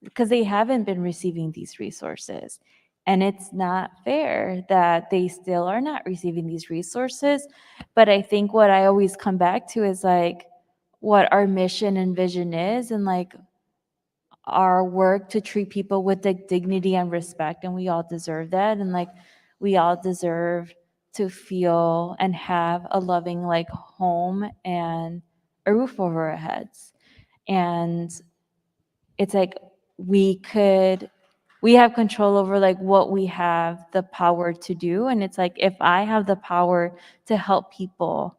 because they haven't been receiving these resources. And it's not fair that they still are not receiving these resources. But I think what I always come back to is like what our mission and vision is, and like our work to treat people with the dignity and respect. And we all deserve that. And like we all deserve to feel and have a loving like home and a roof over our heads. And it's like we have control over like what we have the power to do. And it's like, if I have the power to help people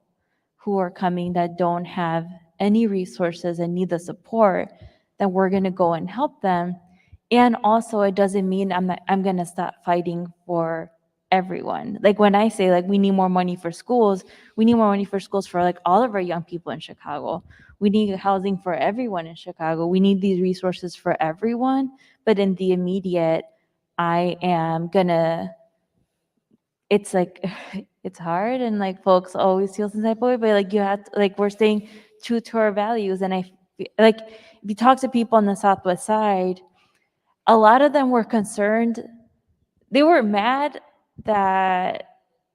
who are coming that don't have any resources and need the support, then we're going to go and help them. And also it doesn't mean I'm going to stop fighting for everyone. Like when I say like we need more money for schools, we need more money for schools for like all of our young people in Chicago. We need housing for everyone in Chicago. We need these resources for everyone. But in the immediate, it's like, it's hard. And like folks always feel some type of way, but like you have to, like we're staying true to our values. And I feel like if you talk to people on the Southwest side, a lot of them were concerned. They were mad that,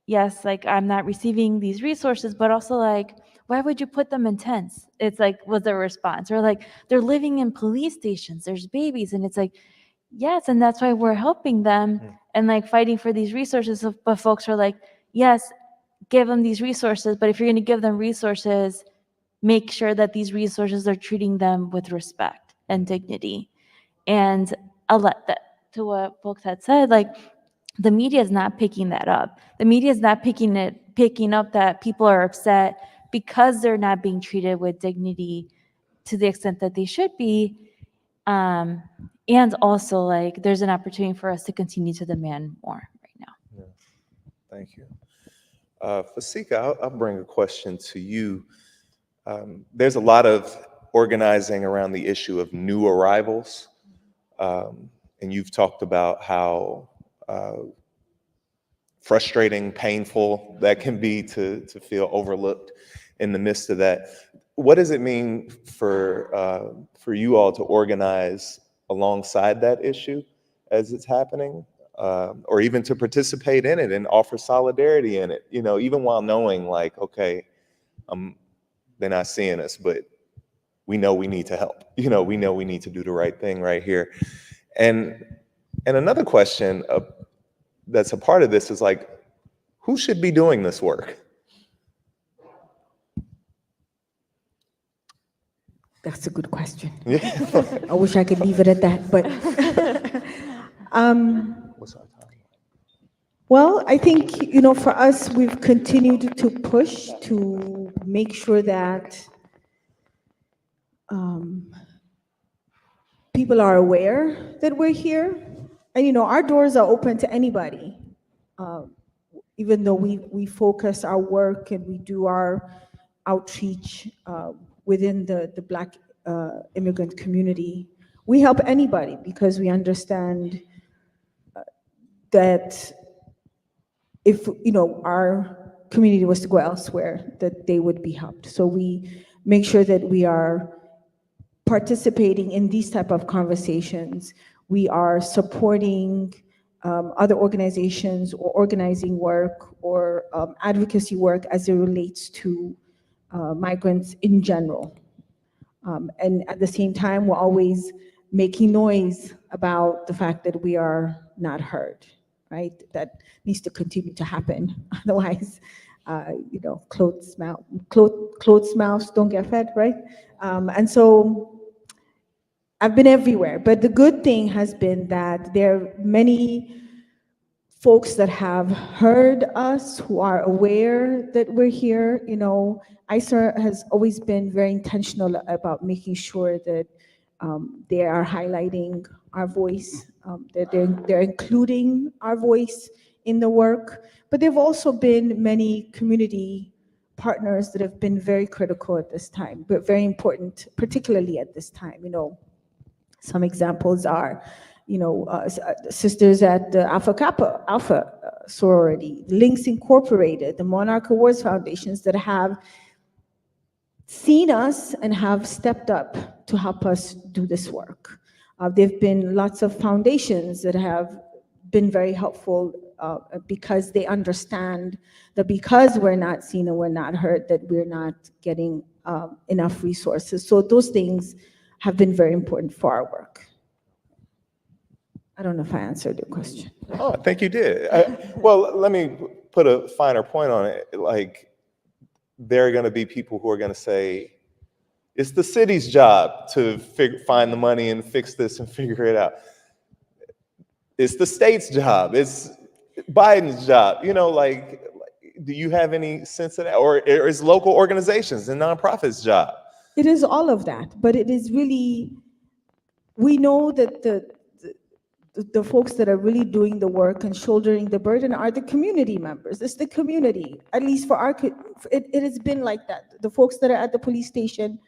yes, like I'm not receiving these resources, but also like, why would you put them in tents? It's like, was their response. Or like, they're living in police stations, there's babies. And it's like, yes, and that's why we're helping them and like fighting for these resources. But folks are like, yes, give them these resources, but if you're going to give them resources, make sure that these resources are treating them with respect and dignity. And I'll let that to what folks had said, like the media is not picking that up. The media is not picking up that people are upset because they're not being treated with dignity to the extent that they should be. And also, like, there's an opportunity for us to continue to demand more right now. Yeah. Thank you. Fasika, I'll bring a question to you. There's a lot of organizing around the issue of new arrivals. And you've talked about how frustrating, painful that can be to feel overlooked in the midst of that. What does it mean for you all to organize alongside that issue as it's happening, or even to participate in it and offer solidarity in it? You know, even while knowing, like, okay, they're not seeing us, but we know we need to help. You know, we know we need to do the right thing right here. And another question that's a part of this is like, who should be doing this work? That's a good question. Yeah. I wish I could leave it at that, but What's our time? well, I think, you know, for us, we've continued to push to make sure that people are aware that we're here. And, you know, our doors are open to anybody. Even though we focus our work and we do our outreach within the Black immigrant community, we help anybody because we understand that if, you know, our community was to go elsewhere, that they would be helped. So we make sure that we are participating in these type of conversations. We are supporting other organizations or organizing work or advocacy work as it relates to migrants in general. And at the same time, we're always making noise about the fact that we are not heard, right? That needs to continue to happen. Otherwise, you know, closed mouths don't get fed, right? And so I've been everywhere, but the good thing has been that there are many folks that have heard us, who are aware that we're here. You know, ICIRR has always been very intentional about making sure that they are highlighting our voice, that they're including our voice in the work. But there have also been many community partners that have been very critical at this time, but very important, particularly at this time. You know, some examples are, you know, sisters at the Alpha Kappa sorority, Links Incorporated, the Monarch Awards Foundations that have seen us and have stepped up to help us do this work. There've been lots of foundations that have been very helpful because they understand that because we're not seen and we're not heard, that we're not getting enough resources. So those things have been very important for our work. I don't know if I answered your question. Oh, I think you did. Well, let me put a finer point on it. Like, there are going to be people who are going to say, it's the city's job to find the money and fix this and figure it out. It's the state's job. It's Biden's job. You know, like, do you have any sense of that? Or is local organizations and nonprofits' job? It is all of that, but it is really, we know that the folks that are really doing the work and shouldering the burden are the community members. It's the community, at least for our, it has been like that. The folks that are at the police station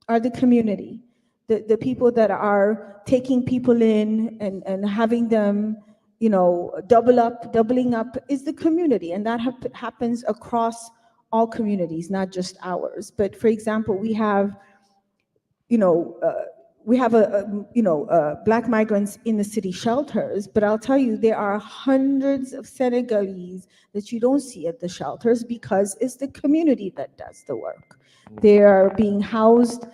are the community. The people that are taking people in and having them, you know, doubling up is the community. And that happens across all communities, not just ours. But for example, we have, you know, Black migrants in the city shelters, but I'll tell you, there are hundreds of Senegalese that you don't see at the shelters because it's the community that does the work. They are being housed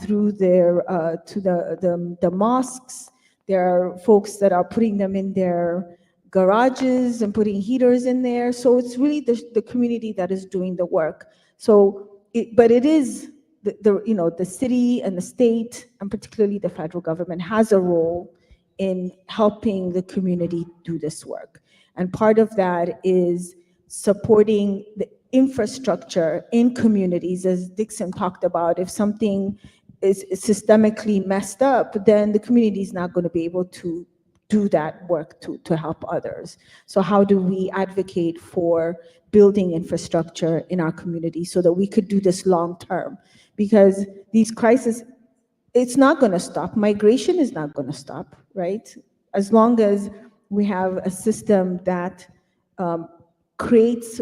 through their to the mosques. There are folks that are putting them in their garages and putting heaters in there. So it's really the community that is doing the work. So, but it is the city and the state, and particularly the federal government, has a role in helping the community do this work. And part of that is supporting the infrastructure in communities, as Dixon talked about. If something is systemically messed up, then the community is not going to be able to do that work to help others. So how do we advocate for building infrastructure in our community so that we could do this long term? Because these crises, it's not going to stop. Migration is not going to stop, right? As long as we have a system that creates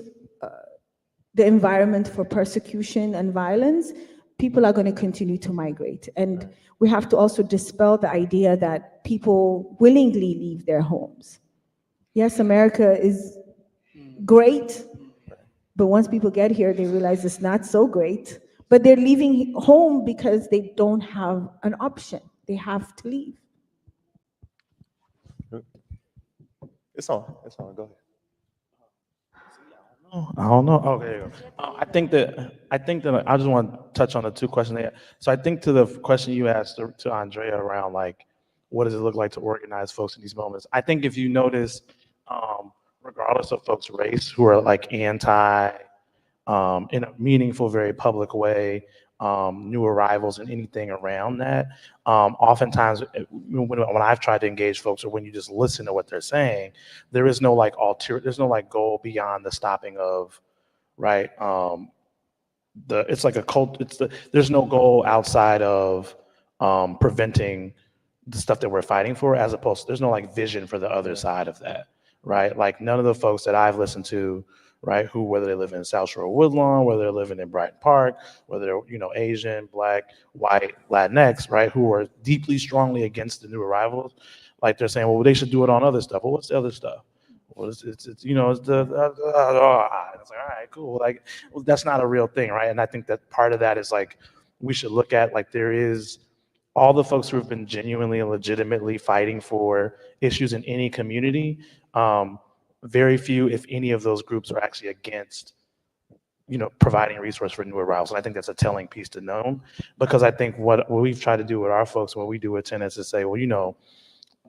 the environment for persecution and violence, people are going to continue to migrate. And we have to also dispel the idea that people willingly leave their homes. Yes, America is great, but once people get here, they realize it's not so great. But they're leaving home because they don't have an option. They have to leave. It's on, go ahead. I don't know. Okay. I think that I just want to touch on the two questions there. So I think to the question you asked to Andrea around like, what does it look like to organize folks in these moments? I think if you notice, regardless of folks' race, who are like anti, in a meaningful, very public way, new arrivals and anything around that. Oftentimes, when I've tried to engage folks, or when you just listen to what they're saying, there is no like there's no like goal beyond the stopping of, right? It's like a cult. There's no goal outside of preventing the stuff that we're fighting for, as opposed to there's no like vision for the other side of that, right? Like none of the folks that I've listened to, right, who, whether they live in South Shore Woodlawn, whether they're living in Brighton Park, whether they're, Asian, Black, white, Latinx, right, who are deeply, strongly against the new arrivals, like they're saying, well, they should do it on other stuff. Well, what's the other stuff? Well, it's it's the, it's like, all right, cool. Like, well, that's not a real thing, right? And I think that part of that is like, we should look at, like, there is all the folks who have been genuinely and legitimately fighting for issues in any community. Very few, if any, of those groups are actually against, providing a resource for new arrivals. And I think that's a telling piece to know, because I think what we've tried to do with our folks, when we do attendance, is say, well,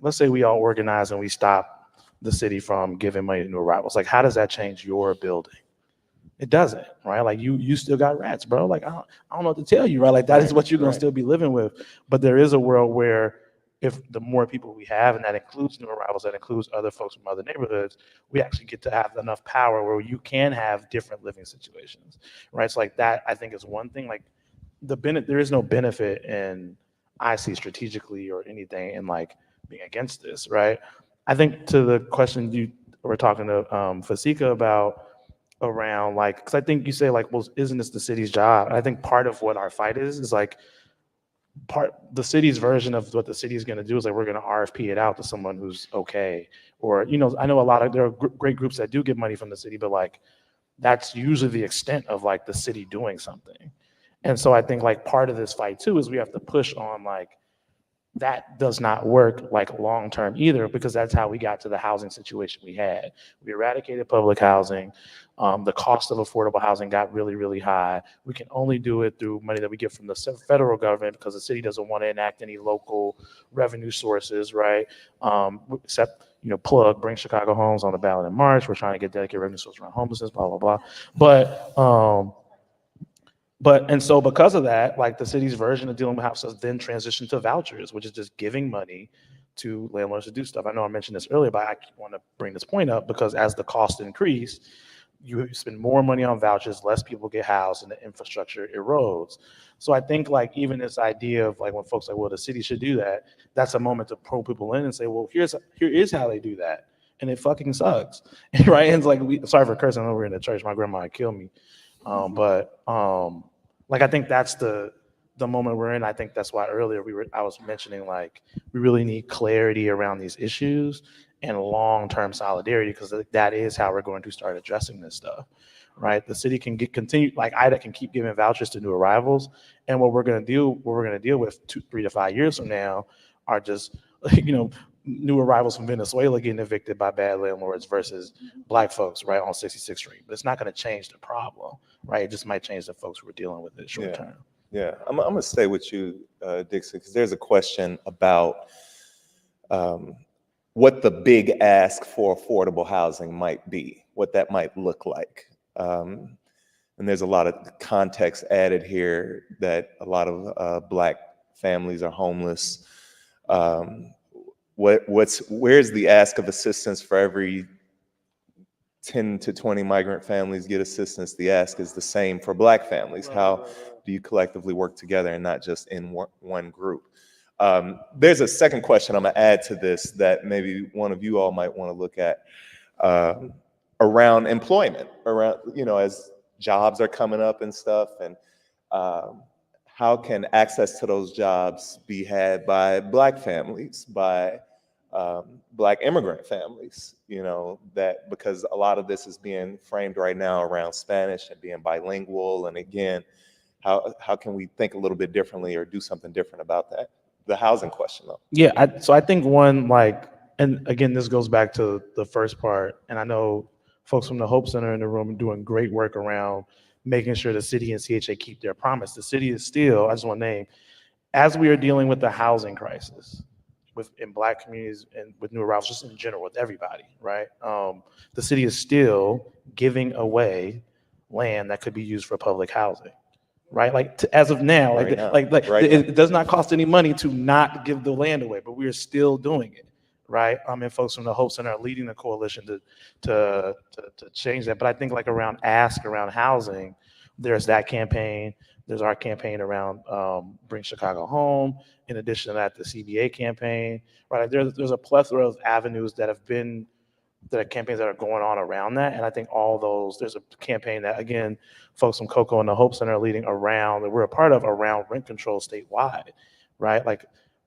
let's say we all organize and we stop the city from giving money to new arrivals. Like, how does that change your building? It doesn't, right? Like you still got rats, bro. Like, I don't know what to tell you, right? Like, that is what you're gonna still be living with. But there is a world where, if the more people we have, and that includes new arrivals, that includes other folks from other neighborhoods, we actually get to have enough power where you can have different living situations, right? So like that, I think, is one thing. Like there is no benefit in, I see, strategically or anything in like being against this, right? I think to the question you were talking to Fasika about, around like, because I think you say like, well, isn't this the city's job? And I think part of what our fight is like, the city's version of what the city is going to do is like, we're going to RFP it out to someone who's okay. Or, I know there are great groups that do get money from the city, but like, that's usually the extent of like the city doing something. And so I think like part of this fight too is we have to push on like, that does not work like long term either, because that's how we got to the housing situation we had. We eradicated public housing. The cost of affordable housing got really, really high. We can only do it through money that we get from the federal government, because the city doesn't want to enact any local revenue sources, right? Except, bring Chicago Homes on the ballot in March. We're trying to get dedicated revenue sources around homelessness, blah, blah, blah. And so because of that, like the city's version of dealing with houses then transitioned to vouchers, which is just giving money to landlords to do stuff. I know I mentioned this earlier, but I want to bring this point up because as the costs increase, you spend more money on vouchers, less people get housed, and the infrastructure erodes. So I think like even this idea of like when folks are like, well, the city should do that, that's a moment to pull people in and say, well, here is how they do that. And it fucking sucks, right? And it's like, sorry for cursing, I know we're in the church, my grandma would kill me. Like I think that's the moment we're in. I think that's why earlier I was mentioning like we really need clarity around these issues and long-term solidarity, because that is how we're going to start addressing this stuff, right? The city can continue, like IDA can keep giving vouchers to new arrivals. And what we're going to deal with 3 to 5 years from now are just, new arrivals from Venezuela getting evicted by bad landlords versus Black folks right on 66th Street. But it's not going to change the problem, right? It just might change the folks who are dealing with it short term. Yeah, I'm gonna stay with you, Dixon, because there's a question about what the big ask for affordable housing might be, what that might look like. And there's a lot of context added here that a lot of Black families are homeless. Where's the ask of assistance for every 10 to 20 migrant families get assistance? The ask is the same for Black families. How do you collectively work together and not just in one group? There's a second question I'm gonna add to this that maybe one of you all might want to look at around employment, around, as jobs are coming up and stuff, and how can access to those jobs be had by Black families, by Black immigrant families, that because a lot of this is being framed right now around Spanish and being bilingual. And again, how can we think a little bit differently or do something different about that? The housing question, though. Yeah, so I think one, and again, this goes back to the first part, and I know folks from the Hope Center in the room are doing great work around making sure the city and CHA keep their promise. The city is still, I just want to name, as we are dealing with the housing crisis in Black communities and with new arrivals, just in general, with everybody, right? The city is still giving away land that could be used for public housing, right? As of now, it does not cost any money to not give the land away, but we are still doing it, right? And folks from the Hope Center are leading the coalition to change that. But I think around housing, there's that campaign. There's our campaign around Bring Chicago Home. In addition to that, the CBA campaign, right? There's a plethora of avenues that are campaigns that are going on around that. And I think all those, there's a campaign that, again, folks from COCO and the Hope Center are leading around, that we're a part of, around rent control statewide, right?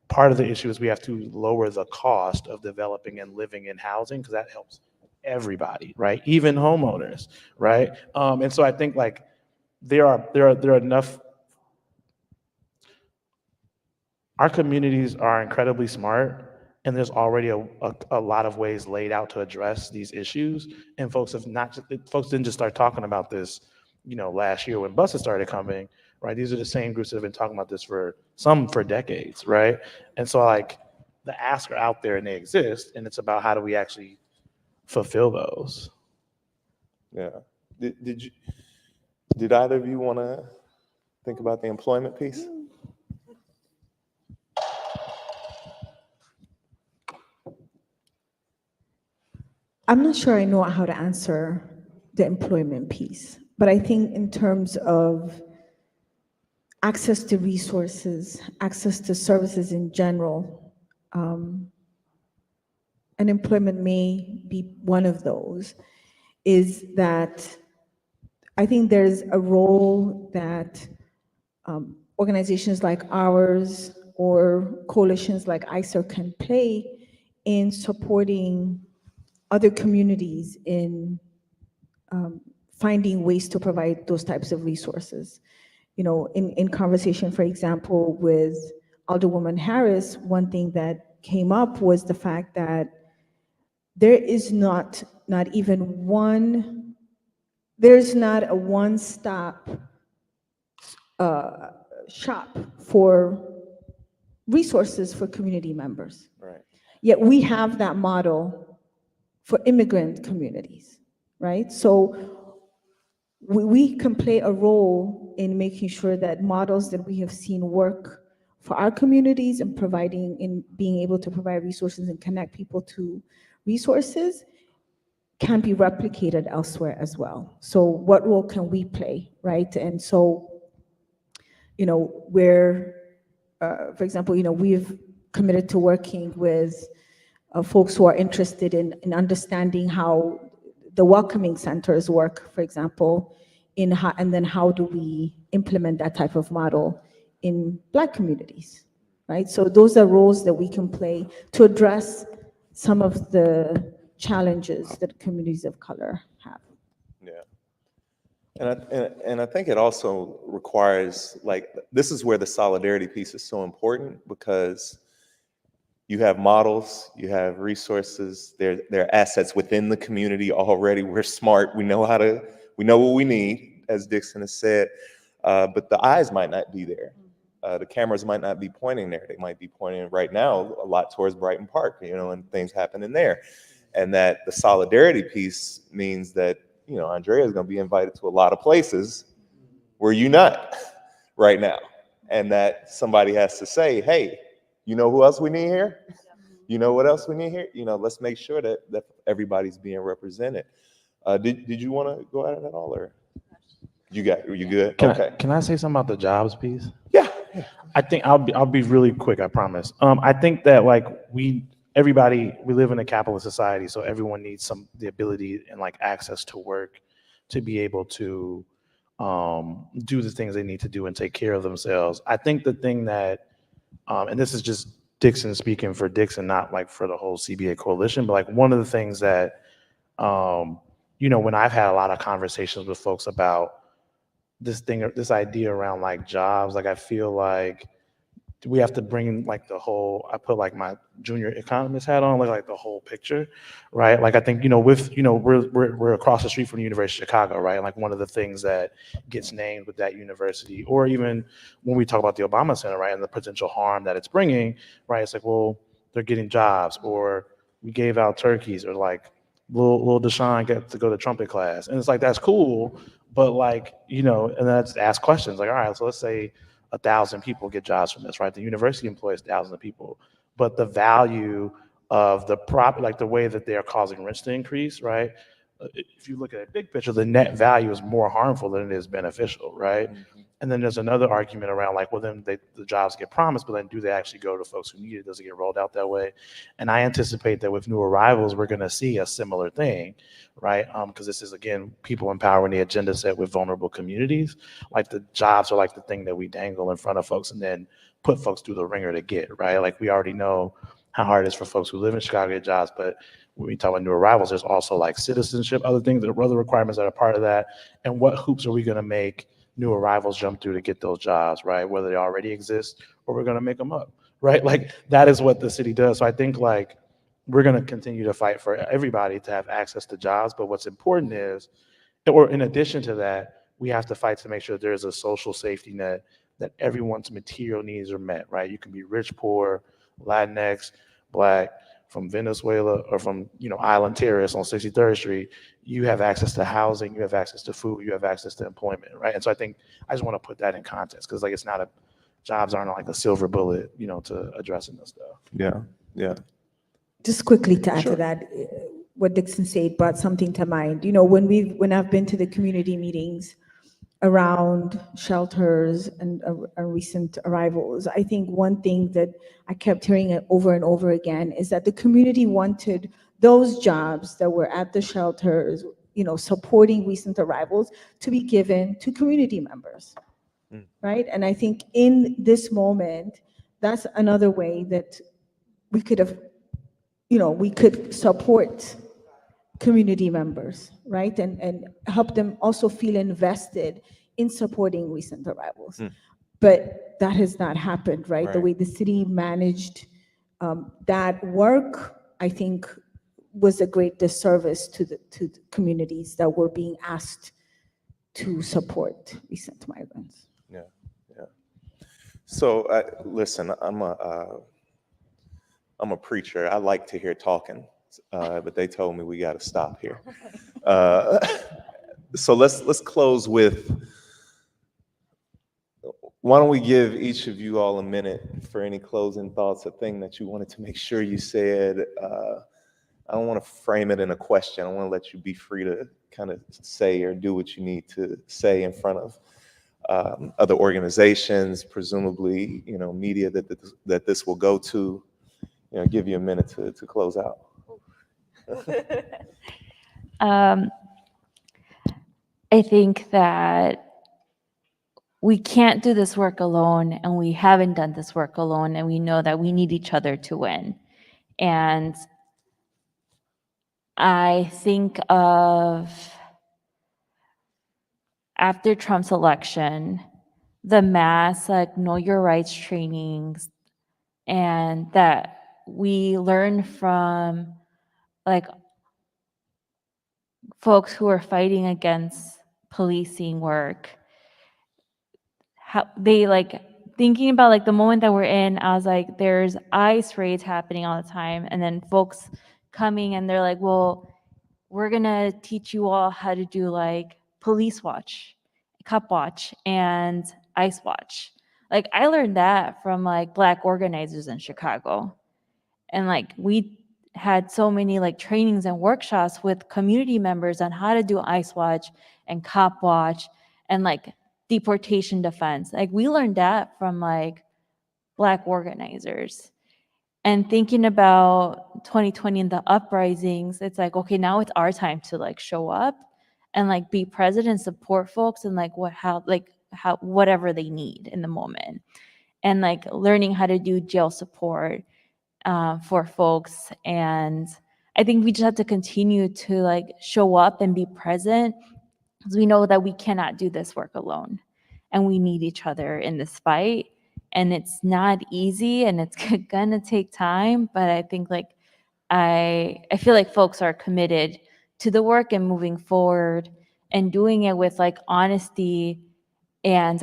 Part of the issue is we have to lower the cost of developing and living in housing, because that helps everybody, right? Even homeowners, right? And so I think there are enough. Our communities are incredibly smart, and there's already a lot of ways laid out to address these issues. And folks didn't just start talking about this, last year when buses started coming, right? These are the same groups that have been talking about this for decades, right? And so the asks are out there and they exist, and it's about how do we actually fulfill those. Yeah. Did either of you want to think about the employment piece? I'm not sure I know how to answer the employment piece, but I think in terms of access to resources, access to services in general, and employment may be one of those, is that I think there's a role that organizations like ours or coalitions like ICIRR can play in supporting other communities in finding ways to provide those types of resources. In conversation, for example, with Alderwoman Harris, one thing that came up was the fact that there is not a one-stop shop for resources for community members. Right. Yet we have that model for immigrant communities, right? So we can play a role in making sure that models that we have seen work for our communities and being able to provide resources and connect people to resources can be replicated elsewhere as well. So what role can we play, right? And so, for example, we've committed to working with folks who are interested in understanding how the welcoming centers work, for example, and then how do we implement that type of model in Black communities, right? So those are roles that we can play to address some of the challenges that communities of color have. Yeah. And I think it also requires, like, this is where the solidarity piece is so important, because you have models, you have resources, there are assets within the community already. We're smart, we know what we need, as Dixon has said, but the eyes might not be there. The cameras might not be pointing there. They might be pointing right now a lot towards Brighton Park, and things happening there. And that the solidarity piece means that, Andrea is going to be invited to a lot of places where you're not right now. And that somebody has to say, hey, you know who else we need here? You know what else we need here? Let's make sure that everybody's being represented. Did you want to go at it at all, or you good? Okay. Can I say something about the jobs piece? Yeah. I think I'll be really quick, I promise. I think that we live in a capitalist society, so everyone needs the ability and access to work to be able to do the things they need to do and take care of themselves. I think the thing that, and this is just Dixon speaking for Dixon, not for the whole CBA coalition, but one of the things that, when I've had a lot of conversations with folks about this idea around jobs, I feel like we have to bring the whole, I put my junior economist hat on, the whole picture, right? I think, we're across the street from the University of Chicago, right? One of the things that gets named with that university, or even when we talk about the Obama Center, right, and the potential harm that it's bringing, right? It's well, they're getting jobs, or we gave out turkeys, or little Deshaun get to go to trumpet class. And it's that's cool, but and that's ask questions all right, so let's say 1,000 people get jobs from this, right? The university employs thousands of people, but the value of the the way that they are causing rents to increase, right? If you look at a big picture, the net value is more harmful than it is beneficial, right? Mm-hmm. And then there's another argument around then the jobs get promised, but then do they actually go to folks who need it? Does it get rolled out that way? And I anticipate that with new arrivals, we're going to see a similar thing, right? Because this is, again, people empowering the agenda set with vulnerable communities. The jobs are the thing that we dangle in front of folks and then put folks through the ringer to get, right? We already know how hard it is for folks who live in Chicago to get jobs, but when we talk about new arrivals, there's also citizenship, other things, other requirements that are part of that. And what hoops are we going to make new arrivals jump through to get those jobs, right? Whether they already exist or we're going to make them up, right? That is what the city does. So I think we're going to continue to fight for everybody to have access to jobs. But what's important is, or in addition to that, we have to fight to make sure there's a social safety net, that everyone's material needs are met, right? You can be rich, poor, Latinx, Black, from Venezuela, or from Island Terrace on 63rd Street. You have access to housing, you have access to food, you have access to employment, right? And so I think I just want to put that in context, because it's not jobs aren't a silver bullet, to addressing this stuff. Yeah. Just quickly to add Sure. to that, what Dixon said brought something to mind. When I've been to the community meetings around shelters and recent arrivals, I think one thing that I kept hearing over and over again is that the community wanted those jobs that were at the shelters, supporting recent arrivals, to be given to community members, right? And I think in this moment, that's another way that we could have, we could support community members, right? And help them also feel invested in supporting recent arrivals. But that has not happened, right? The way the city managed that work, I think, was a great disservice to the communities that were being asked to support recent migrants. Yeah. So listen, I'm a preacher. I like to hear talking. But they told me we got to stop here. So let's close with, why don't we give each of you all a minute for any closing thoughts, a thing that you wanted to make sure you said. I don't want to frame it in a question. I want to let you be free to kind of say or do what you need to say in front of other organizations, presumably, media that this will go to. Give you a minute to close out. I think that we can't do this work alone, and we haven't done this work alone, and we know that we need each other to win. And I after Trump's election, the mass like know your rights trainings, and that we learn from like folks who are fighting against policing work, how they like thinking about like the moment that we're in. I was like, there's ICE raids happening all the time, and then folks coming and they're like, well, we're gonna teach you all how to do like police watch, cop watch, and ICE watch. Like I learned that from like Black organizers in Chicago, and like we had so many like trainings and workshops with community members on how to do ICE watch and cop watch and like deportation defense. Like we learned that from like Black organizers. And thinking about 2020 and the uprisings, it's like, okay, now it's our time to like show up and like be present and support folks and like how whatever they need in the moment. And like learning how to do jail support for folks. And I think we just have to continue to like show up and be present, because we know that we cannot do this work alone and we need each other in this fight. And it's not easy and it's gonna take time, but I think like I feel like folks are committed to the work and moving forward and doing it with like honesty and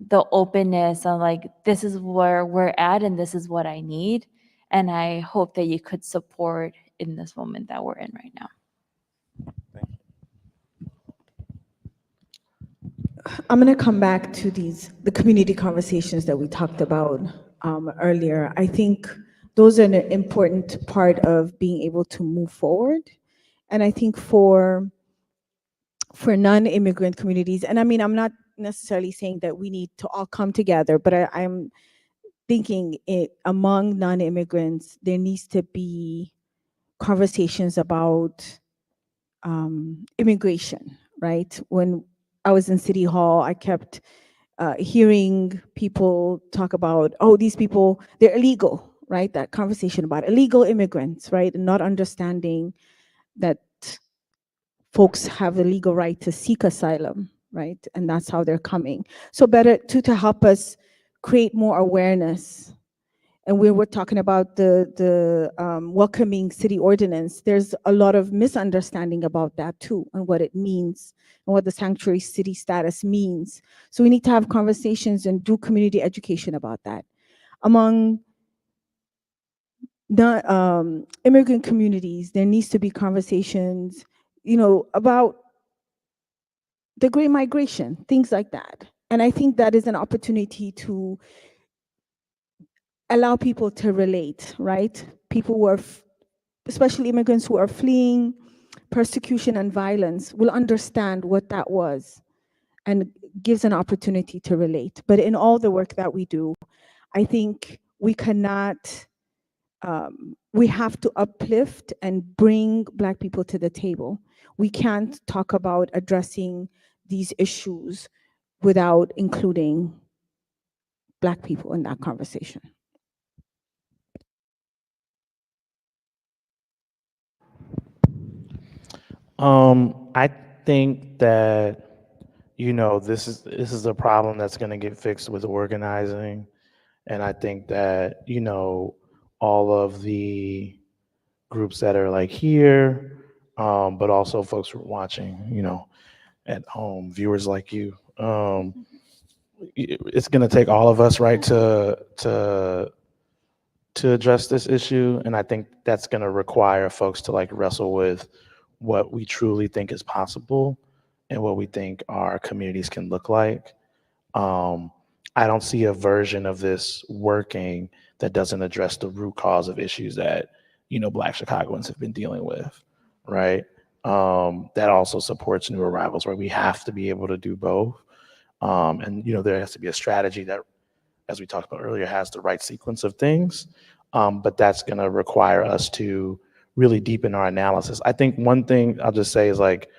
the openness on like, this is where we're at and this is what I need. And I hope that you could support in this moment that we're in right now. I'm going to come back to the community conversations that we talked about earlier. I think those are an important part of being able to move forward. And I think for non-immigrant communities, and I mean, I'm not necessarily saying that we need to all come together, but I'm thinking among non-immigrants, there needs to be conversations about immigration, right? When I was in City Hall, I kept hearing people talk about, oh, these people, they're illegal, right? That conversation about illegal immigrants, right? And not understanding that folks have the legal right to seek asylum, right? And that's how they're coming. So better to help us create more awareness. And we were talking about the welcoming city ordinance. There's a lot of misunderstanding about that too, and what it means, and what the sanctuary city status means. So we need to have conversations and do community education about that. Among the immigrant communities, there needs to be conversations, about the Great Migration, things like that. And I think that is an opportunity to allow people to relate, right? People who are, especially immigrants who are fleeing persecution and violence, will understand what that was and gives an opportunity to relate. But in all the work that we do, I think we cannot, we have to uplift and bring Black people to the table. We can't talk about addressing these issues without including Black people in that conversation. I think that, this is a problem that's going to get fixed with organizing. And I think that, all of the groups that are like here, but also folks who are watching, at home, viewers like you, it's going to take all of us, right, to address this issue. And I think that's going to require folks to like wrestle with what we truly think is possible and what we think our communities can look like. I don't see a version of this working that doesn't address the root cause of issues that, Black Chicagoans have been dealing with, right? That also supports new arrivals, where we have to be able to do both. And, there has to be a strategy that, as we talked about earlier, has the right sequence of things. But that's going to require us to really deepen our analysis. I think one thing I'll just say is like,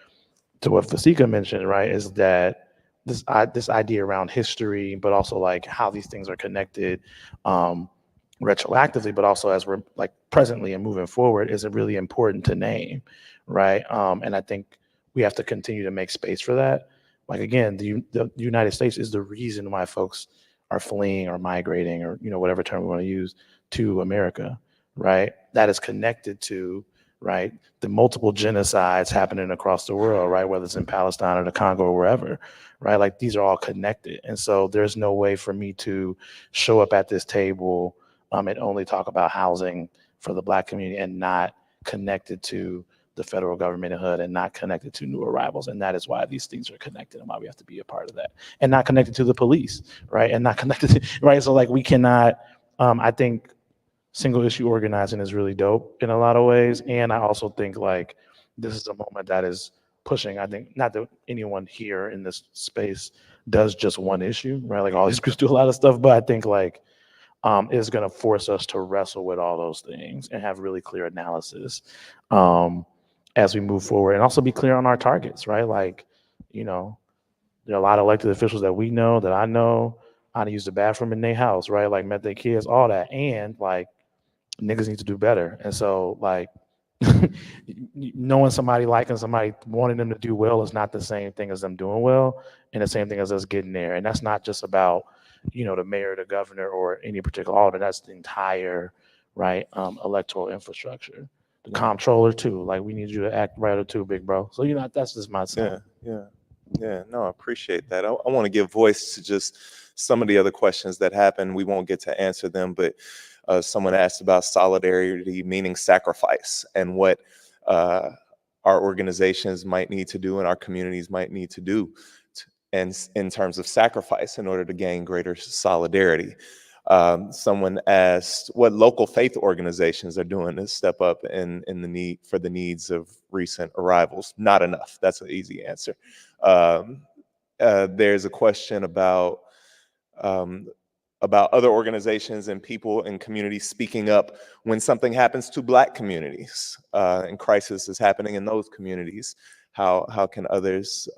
to what Fasika mentioned, right, is that this idea around history, but also like how these things are connected retroactively, but also as we're like presently and moving forward, is really important to name, right? And I think we have to continue to make space for that. Like, again, the United States is the reason why folks are fleeing or migrating or, whatever term we want to use, to America, right? That is connected to, right, the multiple genocides happening across the world, right? Whether it's in Palestine or the Congo or wherever, right? Like, these are all connected. And so there's no way for me to show up at this table and only talk about housing for the Black community and not connected to the federal government and HUD and not connected to new arrivals. And that is why these things are connected and why we have to be a part of that, and not connected to the police, right? And not connected to, right? So like, we cannot, I think single issue organizing is really dope in a lot of ways. And I also think like this is a moment that is pushing, I think, not that anyone here in this space does just one issue, right? Like all these groups do a lot of stuff, but I think like is going to force us to wrestle with all those things and have really clear analysis as we move forward, and also be clear on our targets, right? Like, there are a lot of elected officials that we know, that I know, how to use the bathroom in their house, right? Like, met their kids, all that. And like, niggas need to do better. And so like, knowing somebody, liking somebody, wanting them to do well is not the same thing as them doing well, and the same thing as us getting there. And that's not just about, the mayor, the governor, or any particular alderman. That's the entire, right, electoral infrastructure. The comptroller too. Like, we need you to act right too, big bro. So that's just my side. Yeah. No, I appreciate that. I want to give voice to just some of the other questions that happen. We won't get to answer them, but someone asked about solidarity, meaning sacrifice, and what our organizations might need to do and our communities might need to do and in terms of sacrifice in order to gain greater solidarity. Someone asked what local faith organizations are doing to step up in the need for the needs of recent arrivals. Not enough. That's an easy answer. There's a question about other organizations and people in communities speaking up when something happens to Black communities and crisis is happening in those communities. How can others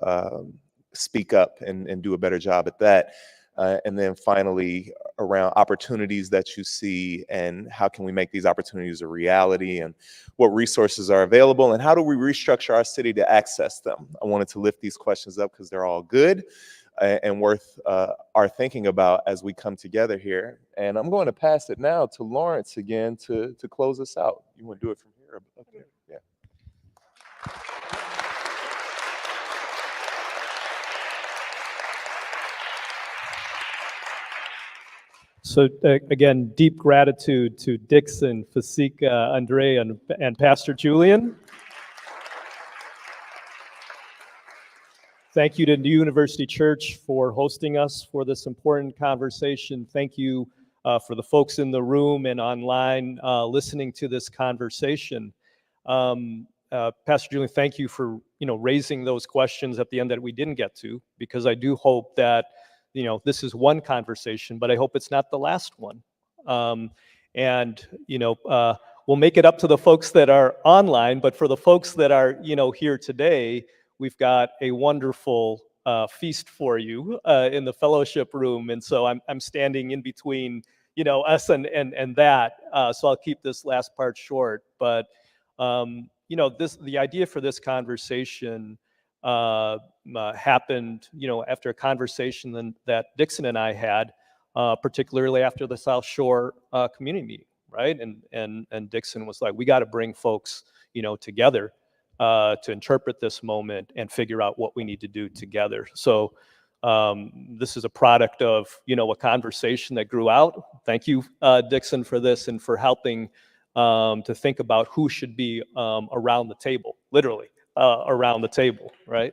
speak up and do a better job at that? And then finally, around opportunities that you see and how can we make these opportunities a reality, and what resources are available, and how do we restructure our city to access them? I wanted to lift these questions up because they're all good and worth our thinking about as we come together here. And I'm going to pass it now to Lawrence again to close us out. You want to do it from here or up there? Yeah. So again, deep gratitude to Dixon, Fasika, Andrea, and Pastor Julian. Thank you to New University Church for hosting us for this important conversation. Thank you for the folks in the room and online listening to this conversation. Pastor Julian, thank you for raising those questions at the end that we didn't get to, because I do hope that this is one conversation, but I hope it's not the last one. And we'll make it up to the folks that are online, but for the folks that are here today, we've got a wonderful feast for you in the fellowship room. And so I'm standing in between us and that. So I'll keep this last part short. But the idea for this conversation happened, after a conversation that Dixon and I had, particularly after the South Shore community meeting, right? And Dixon was like, we got to bring folks, together to interpret this moment and figure out what we need to do together. So this is a product of, a conversation that grew out. Thank you, Dixon, for this and for helping to think about who should be around the table, literally. Around the table, right?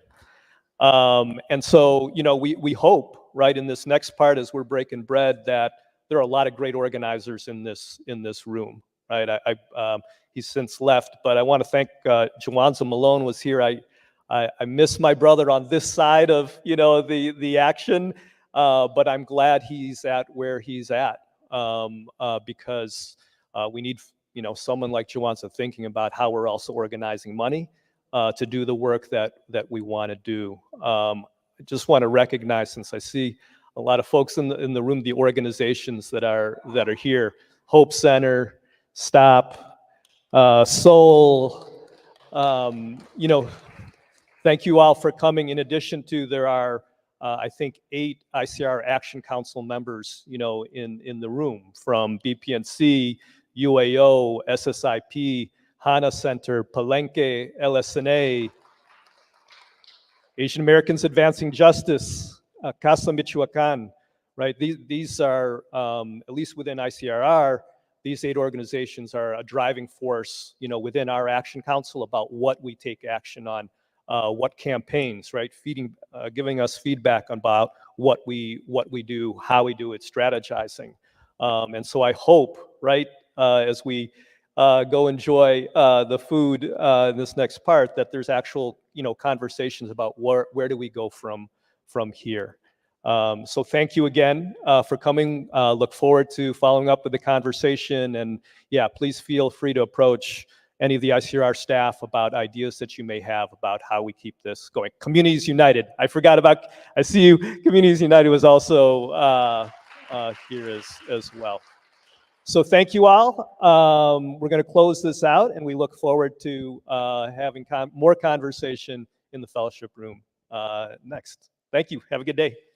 And so, we hope, right, in this next part as we're breaking bread, that there are a lot of great organizers in this room, right? He's since left, but I want to thank Jawanza Malone was here. I miss my brother on this side of the action, but I'm glad he's at where he's at because we need someone like Jawanza thinking about how we're also organizing money to do the work that we want to do. I just want to recognize, since I see a lot of folks in the room, the organizations that are here: Hope Center, Stop, Soul, Thank you all for coming. In addition to, there are, I think, 8 ICIRR Action Council members, in the room, from BPNC, UAO, SSIP, HANA Center, Palenque, LSNA, Asian Americans Advancing Justice, Casa Michoacan, right? These are, at least within ICIRR, these 8 organizations are a driving force, within our Action Council about what we take action on, what campaigns, right? Giving us feedback about what we do, how we do it, strategizing. And so I hope, right, as we go enjoy the food in this next part, that there's actual, conversations about where do we go from here. So thank you again for coming. Look forward to following up with the conversation. And yeah, please feel free to approach any of the ICIRR staff about ideas that you may have about how we keep this going. Communities United. I see you. Communities United was also here as well. So thank you all. We're going to close this out, and we look forward to having more conversation in the fellowship room next. Thank you. Have a good day.